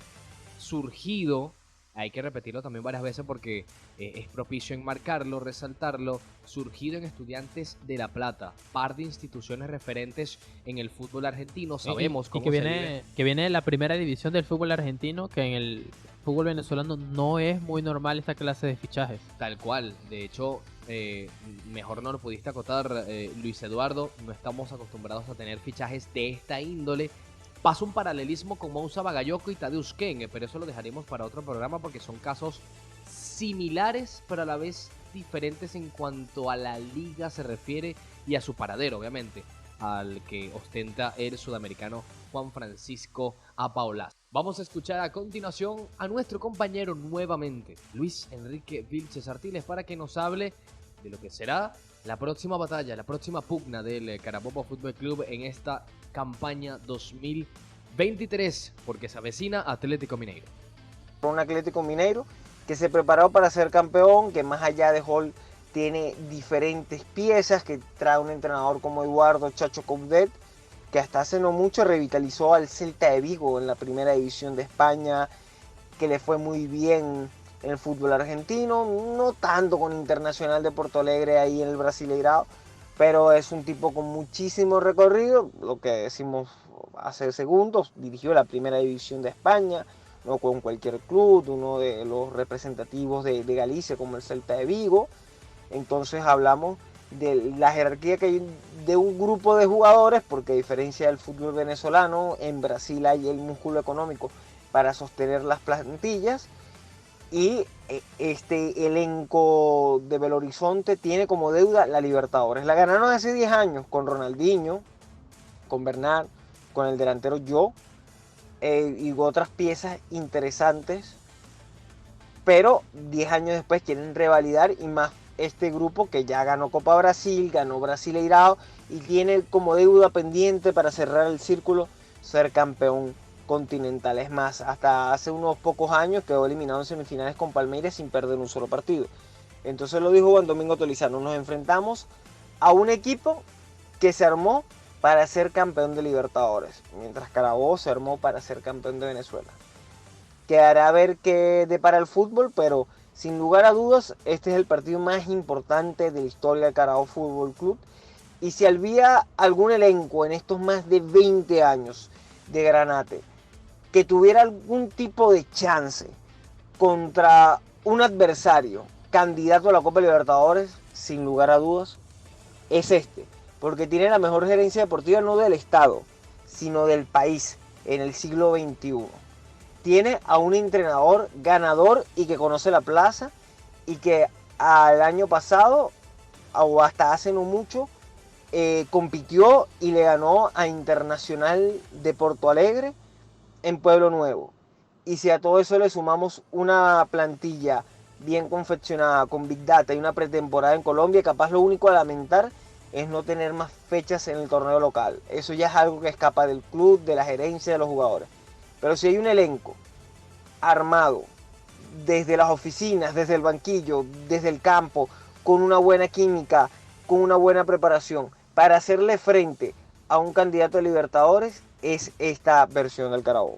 surgido, hay que repetirlo también varias veces porque es propicio enmarcarlo, resaltarlo, surgido en Estudiantes de La Plata, par de instituciones referentes en el fútbol argentino. Sabemos cómo que viene de la primera división del fútbol argentino, que en el fútbol venezolano no es muy normal esta clase de fichajes. Tal cual, de hecho, mejor no lo pudiste acotar, Luis Eduardo, no estamos acostumbrados a tener fichajes de esta índole. Pasa un paralelismo con Moussa Bagayoko y Tadeusz Ken, pero eso lo dejaremos para otro programa porque son casos similares pero a la vez diferentes en cuanto a la liga se refiere y a su paradero, obviamente, al que ostenta el sudamericano Juan Francisco Apaolaza. Vamos a escuchar a continuación a nuestro compañero nuevamente, Luis Enrique Vilches Artiles, para que nos hable de lo que será la próxima batalla, la próxima pugna del Carabobo Fútbol Club en esta campaña 2023, porque se avecina Atlético Mineiro. Un Atlético Mineiro que se preparó para ser campeón, que más allá de Hall tiene diferentes piezas, que trae un entrenador como Eduardo Chacho Coudet, que hasta hace no mucho revitalizó al Celta de Vigo en la primera división de España, que le fue muy bien en el fútbol argentino, no tanto con Internacional de Porto Alegre ahí en el Brasileirao, pero es un tipo con muchísimo recorrido, lo que decimos hace segundos, dirigió la primera división de España, no con cualquier club, uno de los representativos de Galicia como el Celta de Vigo. Entonces hablamos de la jerarquía que hay de un grupo de jugadores, porque a diferencia del fútbol venezolano, en Brasil hay el músculo económico para sostener las plantillas, y este elenco de Belo Horizonte tiene como deuda la Libertadores. La ganaron hace 10 años con Ronaldinho, con Bernard, con el delantero Yo, y otras piezas interesantes, pero 10 años después quieren revalidar, y más este grupo que ya ganó Copa Brasil, ganó Brasileirao y tiene como deuda pendiente para cerrar el círculo ser campeón continental. Es más, hasta hace unos pocos años quedó eliminado en semifinales con Palmeiras sin perder un solo partido. Entonces lo dijo Juan Domingo Tolizano: nos enfrentamos a un equipo que se armó para ser campeón de Libertadores, mientras Carabobo se armó para ser campeón de Venezuela. Quedará a ver qué depara el fútbol, pero sin lugar a dudas este es el partido más importante de la historia del Carabobo Fútbol Club. Y si había algún elenco en estos más de 20 años de Granate que tuviera algún tipo de chance contra un adversario candidato a la Copa Libertadores, sin lugar a dudas, es este. Porque tiene la mejor gerencia deportiva no del Estado, sino del país en el siglo XXI. Tiene a un entrenador ganador y que conoce la plaza, y que al año pasado, o hasta hace no mucho, compitió y le ganó a Internacional de Porto Alegre en Pueblo Nuevo. Y si a todo eso le sumamos una plantilla bien confeccionada con Big Data y una pretemporada en Colombia, capaz lo único a lamentar es no tener más fechas en el torneo local. Eso ya es algo que escapa del club, de la gerencia, de los jugadores. Pero si hay un elenco armado desde las oficinas, desde el banquillo, desde el campo, con una buena química, con una buena preparación, para hacerle frente a un candidato a Libertadores, es esta versión del Carabobo.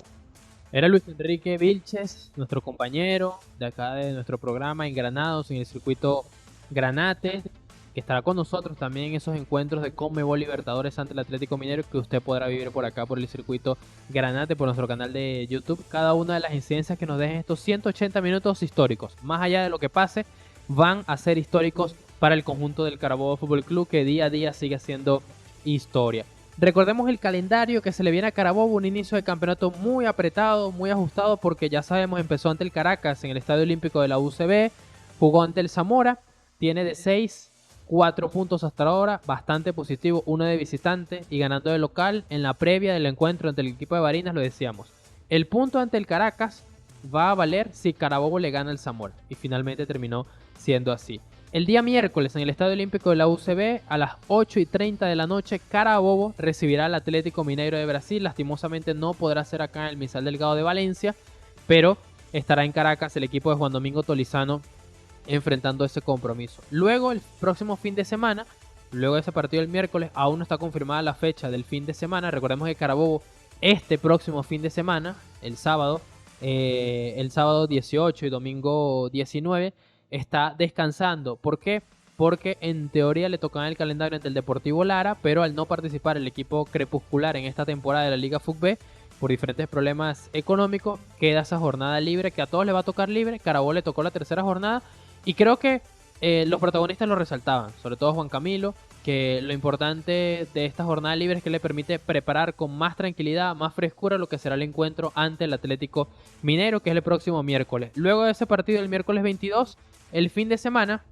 Era Luis Enrique Vilches, nuestro compañero de acá de nuestro programa en Granados, en el circuito Granate, que estará con nosotros también en esos encuentros de Conmebol Libertadores ante el Atlético Mineiro, que usted podrá vivir por acá, por el circuito Granate, por nuestro canal de YouTube. Cada una de las incidencias que nos dejen estos 180 minutos históricos, más allá de lo que pase, van a ser históricos para el conjunto del Carabobo Fútbol Club, que día a día sigue haciendo historia. Recordemos el calendario que se le viene a Carabobo, un inicio de campeonato muy apretado, muy ajustado, porque ya sabemos, empezó ante el Caracas en el Estadio Olímpico de la UCB, jugó ante el Zamora, tiene de 6 4 puntos hasta ahora, bastante positivo, uno de visitante y ganando de local. En la previa del encuentro ante el equipo de Barinas lo decíamos, el punto ante el Caracas va a valer si Carabobo le gana al Zamora, y finalmente terminó siendo así. El día miércoles en el Estadio Olímpico de la UCB a las 8:30 de la noche, Carabobo recibirá al Atlético Mineiro de Brasil. Lastimosamente no podrá ser acá en el Misal Delgado de Valencia, pero estará en Caracas el equipo de Juan Domingo Tolizano enfrentando ese compromiso. Luego el próximo fin de semana, luego de ese partido del miércoles, aún no está confirmada la fecha del fin de semana. Recordemos que Carabobo este próximo fin de semana, el sábado 18 y domingo 19, está descansando. ¿Por qué? Porque en teoría le tocaba el calendario ante el Deportivo Lara, pero al no participar el equipo crepuscular en esta temporada de la Liga FUTB por diferentes problemas económicos, queda esa jornada libre, que a todos le va a tocar libre. Carabobo le tocó la tercera jornada, y creo que los protagonistas lo resaltaban, sobre todo Juan Camilo, que lo importante de esta jornada libre es que le permite preparar con más tranquilidad, más frescura lo que será el encuentro ante el Atlético Mineiro, que es el próximo miércoles. Luego de ese partido el miércoles 22, el fin de semana,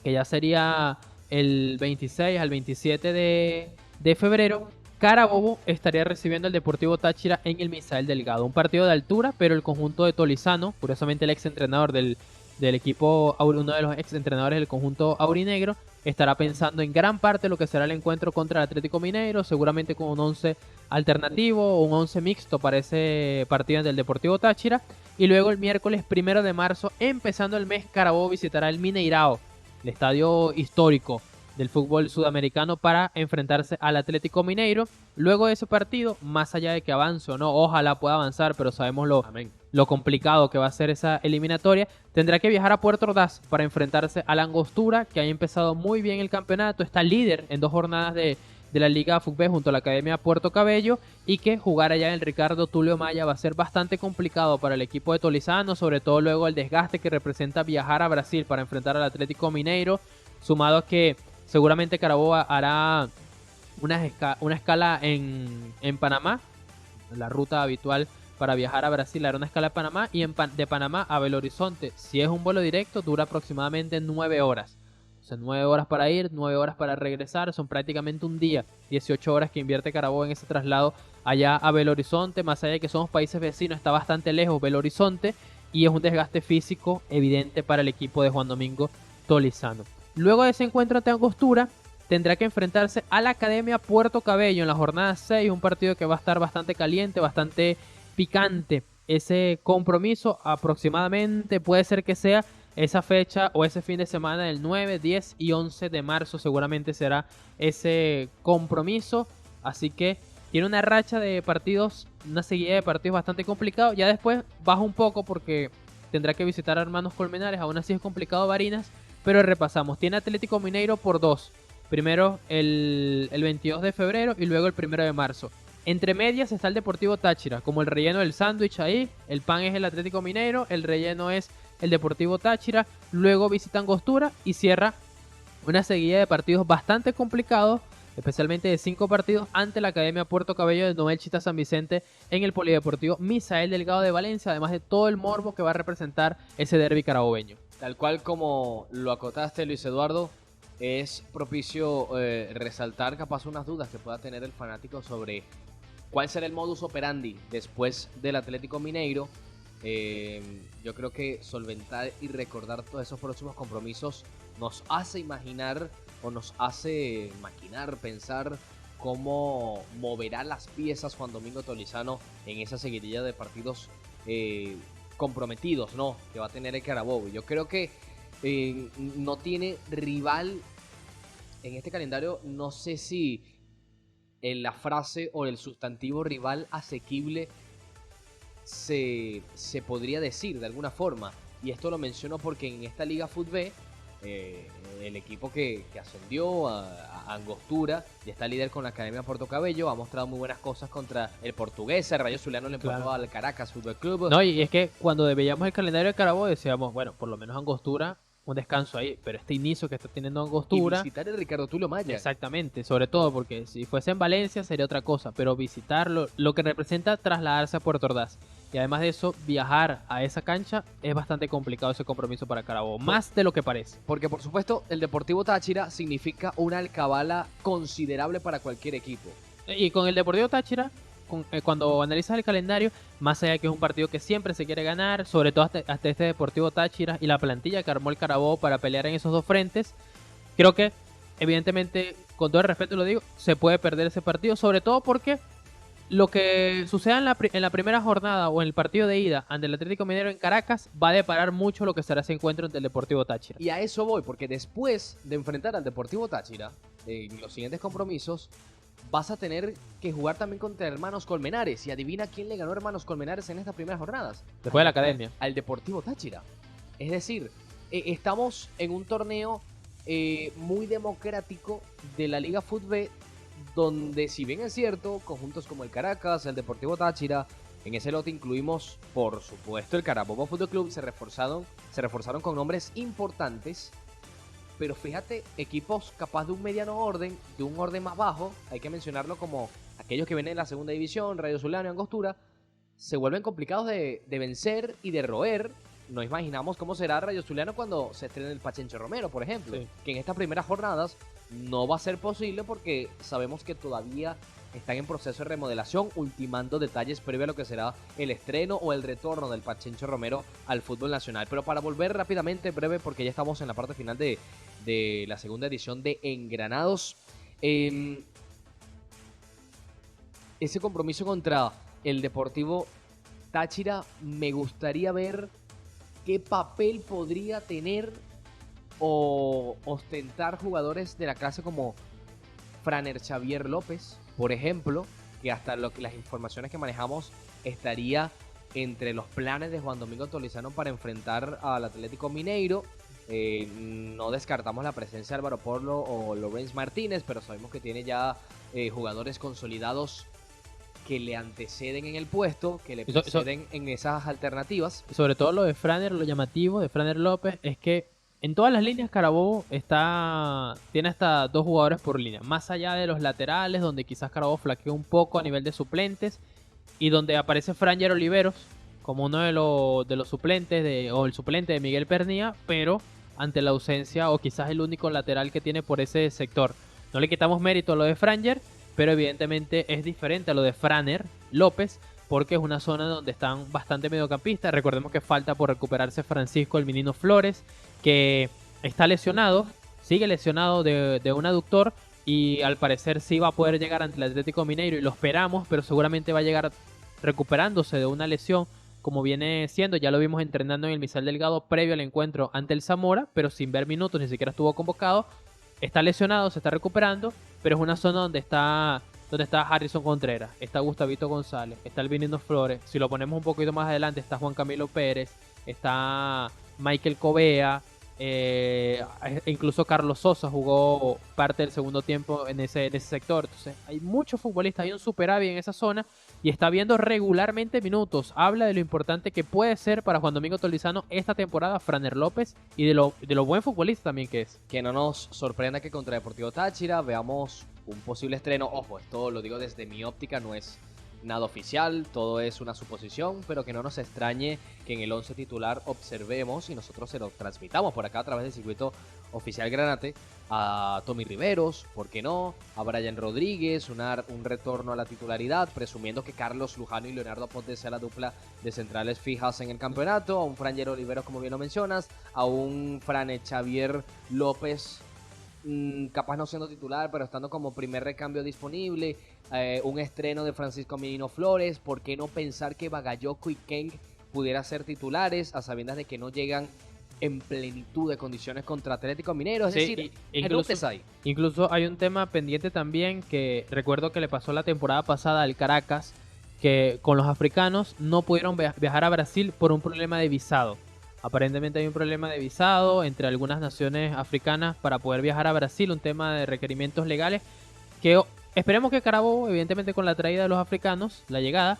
que ya sería el 26 al 27 de febrero, Carabobo estaría recibiendo al Deportivo Táchira en el Misael Delgado. Un partido de altura, pero el conjunto de Tolizano, curiosamente el ex entrenador del equipo, uno de los ex entrenadores del conjunto aurinegro, estará pensando en gran parte lo que será el encuentro contra el Atlético Mineiro, seguramente con un 11 alternativo o un 11 mixto para ese partido del Deportivo Táchira. Y luego el miércoles 1 de marzo, empezando el mes, Carabobo visitará el Mineirao, el estadio histórico del fútbol sudamericano, para enfrentarse al Atlético Mineiro. Luego de ese partido, más allá de que avance o no, ojalá pueda avanzar, pero sabemos lo complicado que va a ser esa eliminatoria, tendrá que viajar a Puerto Ordaz para enfrentarse a la Angostura, que ha empezado muy bien el campeonato, está líder en 2 jornadas de la Liga FUTB junto a la Academia Puerto Cabello, y que jugar allá en el Ricardo Tulio Maya va a ser bastante complicado para el equipo de Tolizano, sobre todo luego el desgaste que representa viajar a Brasil para enfrentar al Atlético Mineiro, sumado a que seguramente Carabobo hará una escala en Panamá. La ruta habitual para viajar a Brasil era una escala en Panamá, y de Panamá a Belo Horizonte, si es un vuelo directo, dura aproximadamente 9 horas. O sea, 9 horas para ir, 9 horas para regresar, son prácticamente un día, 18 horas que invierte Carabobo en ese traslado allá a Belo Horizonte. Más allá de que somos países vecinos, está bastante lejos Belo Horizonte, y es un desgaste físico evidente para el equipo de Juan Domingo Tolizano. Luego de ese encuentro ante Angostura, tendrá que enfrentarse a la Academia Puerto Cabello en la jornada 6, un partido que va a estar bastante caliente, bastante picante. Ese compromiso aproximadamente puede ser que sea esa fecha o ese fin de semana del 9, 10 y 11 de marzo, seguramente será ese compromiso. Así que tiene una racha de partidos, una seguida de partidos bastante complicado. Ya después baja un poco porque tendrá que visitar a Hermanos Colmenares, aún así es complicado Barinas, pero repasamos. Tiene Atlético Mineiro por 2. Primero el 22 de febrero y luego el 1 de marzo. Entre medias está el Deportivo Táchira, como el relleno del sándwich ahí. El pan es el Atlético Mineiro, el relleno es el Deportivo Táchira. Luego visita Angostura y cierra una seguida de partidos bastante complicados, especialmente de 5 partidos ante la Academia Puerto Cabello de Noel Chita San Vicente en el Polideportivo Misael Delgado de Valencia, además de todo el morbo que va a representar ese derbi carabobeño. Tal cual como lo acotaste, Luis Eduardo, es propicio resaltar capaz unas dudas que pueda tener el fanático sobre cuál será el modus operandi después del Atlético Mineiro. Yo creo que solventar y recordar todos esos próximos compromisos nos hace imaginar o nos hace maquinar, pensar cómo moverá las piezas Juan Domingo Tolizano en esa seguidilla de partidos comprometidos, ¿no?, que va a tener el Carabobo. Yo creo que no tiene rival en este calendario. No sé si en la frase o el sustantivo rival asequible se podría decir de alguna forma, y esto lo menciono porque en esta Liga Fútbol el equipo que ascendió a Angostura y está líder con la Academia Puerto Cabello ha mostrado muy buenas cosas contra el Portuguesa. El Rayo Zuliano le empató al Caracas Fútbol Club. No, y es que cuando veíamos el calendario de Carabobo decíamos, bueno, por lo menos Angostura, un descanso ahí, pero este inicio que está teniendo Angostura... Y visitar el Ricardo Tulio Maya. Exactamente, sobre todo porque si fuese en Valencia sería otra cosa, pero visitarlo, lo que representa trasladarse a Puerto Ordaz. Y además de eso, viajar a esa cancha es bastante complicado ese compromiso para Carabobo, más de lo que parece. Porque por supuesto el Deportivo Táchira significa una alcabala considerable para cualquier equipo. Y con el Deportivo Táchira, cuando analizas el calendario, más allá de que es un partido que siempre se quiere ganar, sobre todo hasta este Deportivo Táchira y la plantilla que armó el Carabobo para pelear en esos dos frentes, creo que evidentemente, con todo el respeto lo digo, se puede perder ese partido, sobre todo porque lo que suceda en la primera jornada o en el partido de ida ante el Atlético Mineiro en Caracas va a deparar mucho lo que será ese encuentro entre el Deportivo Táchira. Y a eso voy, porque después de enfrentar al Deportivo Táchira, en los siguientes compromisos, vas a tener que jugar también contra Hermanos Colmenares. Y adivina quién le ganó a Hermanos Colmenares en estas primeras jornadas. Después de la Academia. Al Deportivo Táchira. Es decir, estamos en un torneo muy democrático de la Liga Fútbol, donde, si bien es cierto, conjuntos como el Caracas, el Deportivo Táchira, en ese lote incluimos, por supuesto, el Carabobo Fútbol Club, se reforzaron con nombres importantes. Pero fíjate, equipos capaz de un mediano orden, de un orden más bajo, hay que mencionarlo como aquellos que vienen en la segunda división, Rayo Zuliano y Angostura, se vuelven complicados de vencer y de roer. No imaginamos cómo será Rayo Zuliano cuando se estrene el Pachencho Romero, por ejemplo. Sí. Que en estas primeras jornadas no va a ser posible porque sabemos que todavía están en proceso de remodelación, ultimando detalles previo a lo que será el estreno o el retorno del Pachencho Romero al fútbol nacional. Pero para volver rápidamente, breve, porque ya estamos en la parte final de la segunda edición de Engranados. Ese compromiso contra el Deportivo Táchira, me gustaría ver qué papel podría tener o ostentar jugadores de la clase como Franer Xavier López, por ejemplo, que hasta las informaciones que manejamos estaría entre los planes de Juan Domingo Tolizano para enfrentar al Atlético Mineiro. No descartamos la presencia de Álvaro Porlo o Lorenz Martínez, pero sabemos que tiene ya jugadores consolidados que le anteceden en el puesto, que le preceden en esas alternativas. Y sobre todo lo de Franer, lo llamativo de Franer López es que En todas las líneas Carabobo tiene hasta 2 jugadores por línea. Más allá de los laterales, donde quizás Carabobo flaquea un poco a nivel de suplentes. Y donde aparece Franger Oliveros como uno de los suplentes o el suplente de Miguel Pernía. Pero ante la ausencia o quizás el único lateral que tiene por ese sector. No le quitamos mérito a lo de Franger, pero evidentemente es diferente a lo de Franer López. Porque es una zona donde están bastante mediocampistas. Recordemos que falta por recuperarse Francisco el Menino Flores, que está lesionado, sigue lesionado de un aductor y al parecer sí va a poder llegar ante el Atlético Mineiro y lo esperamos, pero seguramente va a llegar recuperándose de una lesión como viene siendo. Ya lo vimos entrenando en el Misal Delgado previo al encuentro ante el Zamora, pero sin ver minutos, ni siquiera estuvo convocado. Está lesionado, se está recuperando, pero es una zona donde está Harrison Contreras, está Gustavito González, está el Vinino Flores. Si lo ponemos un poquito más adelante, está Juan Camilo Pérez, está Michael Covea, incluso Carlos Sosa jugó parte del segundo tiempo en ese sector. Entonces hay muchos futbolistas, hay un superávit en esa zona y está viendo regularmente minutos. Habla de lo importante que puede ser para Juan Domingo Tolizano esta temporada Franer López y de lo buen futbolista también que es. Que no nos sorprenda que contra Deportivo Táchira veamos un posible estreno. Ojo, esto lo digo desde mi óptica, no es nada oficial, todo es una suposición, pero que no nos extrañe que en el 11 titular observemos y nosotros se lo transmitamos por acá a través del circuito oficial Granate a Tommy Riveros, ¿por qué no? A Brian Rodríguez, un retorno a la titularidad, presumiendo que Carlos Lujano y Leonardo Ponte sea la dupla de centrales fijas en el campeonato, a un Franger Oliveros, como bien lo mencionas, a un Frane Xavier López, capaz no siendo titular, pero estando como primer recambio disponible, un estreno de Francisco Menino Flores. ¿Por qué no pensar que Bagayoko y Keng pudiera ser titulares a sabiendas de que no llegan en plenitud de condiciones contra Atlético Mineiro? Es decir, incluso hay un tema pendiente también que recuerdo que le pasó la temporada pasada al Caracas, que con los africanos no pudieron viajar a Brasil por un problema de visado. Aparentemente hay un problema de visado entre algunas naciones africanas para poder viajar a Brasil, un tema de requerimientos legales que esperemos que Carabobo, evidentemente con la traída de los africanos, la llegada,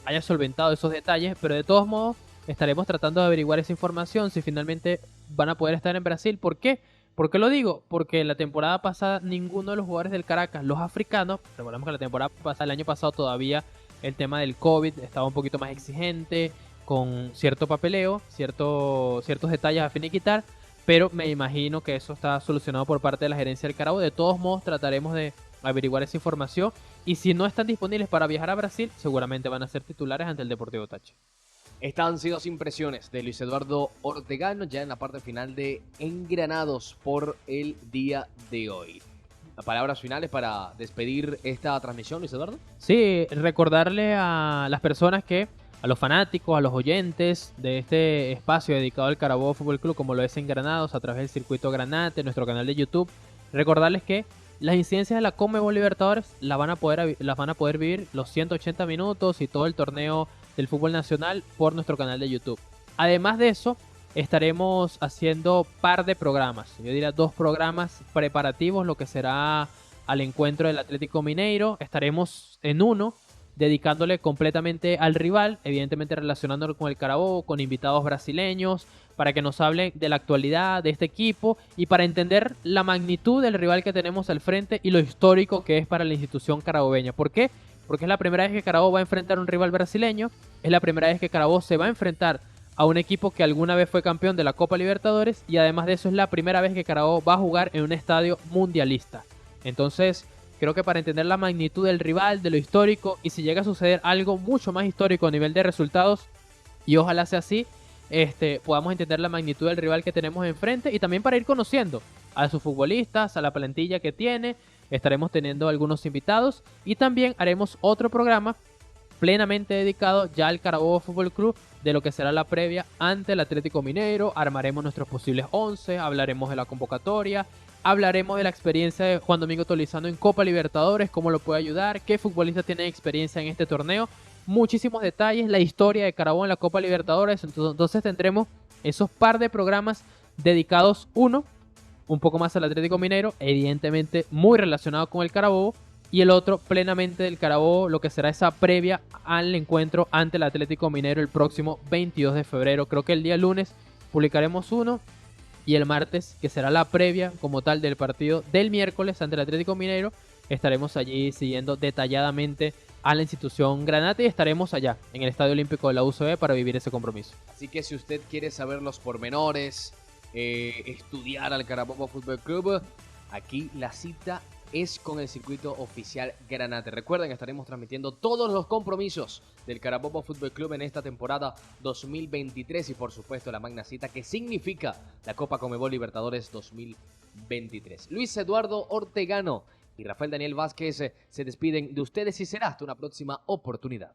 haya solventado esos detalles, pero de todos modos estaremos tratando de averiguar esa información si finalmente van a poder estar en Brasil. ¿Por qué? ¿Por qué lo digo? Porque la temporada pasada ninguno de los jugadores del Caracas, los africanos, recordemos que la temporada pasada, el año pasado todavía el tema del COVID estaba un poquito más exigente, con cierto papeleo, ciertos detalles a finiquitar, pero me imagino que eso está solucionado por parte de la gerencia del Carabobo. De todos modos trataremos de averiguar esa información y si no están disponibles para viajar a Brasil, seguramente van a ser titulares ante el Deportivo Táchira. Estas han sido impresiones de Luis Eduardo Ortegano ya en la parte final de Engranados por el día de hoy. Las palabras finales para despedir esta transmisión, Luis Eduardo. Sí, recordarle a las personas a los fanáticos, a los oyentes de este espacio dedicado al Carabobo Fútbol Club, como lo es Engranados, a través del circuito Granate, nuestro canal de YouTube, recordarles que las incidencias de la Conmebol Libertadores las van a poder vivir los 180 minutos y todo el torneo del fútbol nacional por nuestro canal de YouTube. Además de eso, estaremos haciendo par de programas, yo diría 2 programas preparativos, lo que será al encuentro del Atlético Mineiro. Estaremos en uno dedicándole completamente al rival, evidentemente relacionándolo con el Carabobo, con invitados brasileños, para que nos hablen de la actualidad de este equipo y para entender la magnitud del rival que tenemos al frente y lo histórico que es para la institución carabobeña. ¿Por qué? Porque es la primera vez que Carabobo va a enfrentar a un rival brasileño, es la primera vez que Carabobo se va a enfrentar a un equipo que alguna vez fue campeón de la Copa Libertadores y además de eso es la primera vez que Carabobo va a jugar en un estadio mundialista. Entonces, creo que para entender la magnitud del rival, de lo histórico, y si llega a suceder algo mucho más histórico a nivel de resultados, y ojalá sea así, podamos entender la magnitud del rival que tenemos enfrente, y también para ir conociendo a sus futbolistas, a la plantilla que tiene. Estaremos teniendo algunos invitados, y también haremos otro programa plenamente dedicado ya al Carabobo Fútbol Club, de lo que será la previa ante el Atlético Mineiro. Armaremos nuestros posibles 11, hablaremos de la convocatoria, hablaremos de la experiencia de Juan Domingo Tolizano en Copa Libertadores, cómo lo puede ayudar, qué futbolistas tienen experiencia en este torneo, muchísimos detalles, la historia de Carabobo en la Copa Libertadores. Entonces tendremos esos par de programas dedicados, uno un poco más al Atlético Mineiro, evidentemente muy relacionado con el Carabobo, y el otro plenamente del Carabobo, lo que será esa previa al encuentro ante el Atlético Mineiro el próximo 22 de febrero. Creo que el día lunes publicaremos uno y el martes, que será la previa como tal del partido del miércoles ante el Atlético Mineiro, estaremos allí siguiendo detalladamente a la institución Granate y estaremos allá en el Estadio Olímpico de la UCB para vivir ese compromiso. Así que si usted quiere saber los pormenores, estudiar al Carabobo Fútbol Club, aquí la cita es con el circuito oficial Granate. Recuerden que estaremos transmitiendo todos los compromisos del Carabobo Fútbol Club en esta temporada 2023 y por supuesto la magna cita que significa la Copa Conmebol Libertadores 2023. Luis Eduardo Ortegano y Rafael Daniel Vázquez se despiden de ustedes y será hasta una próxima oportunidad.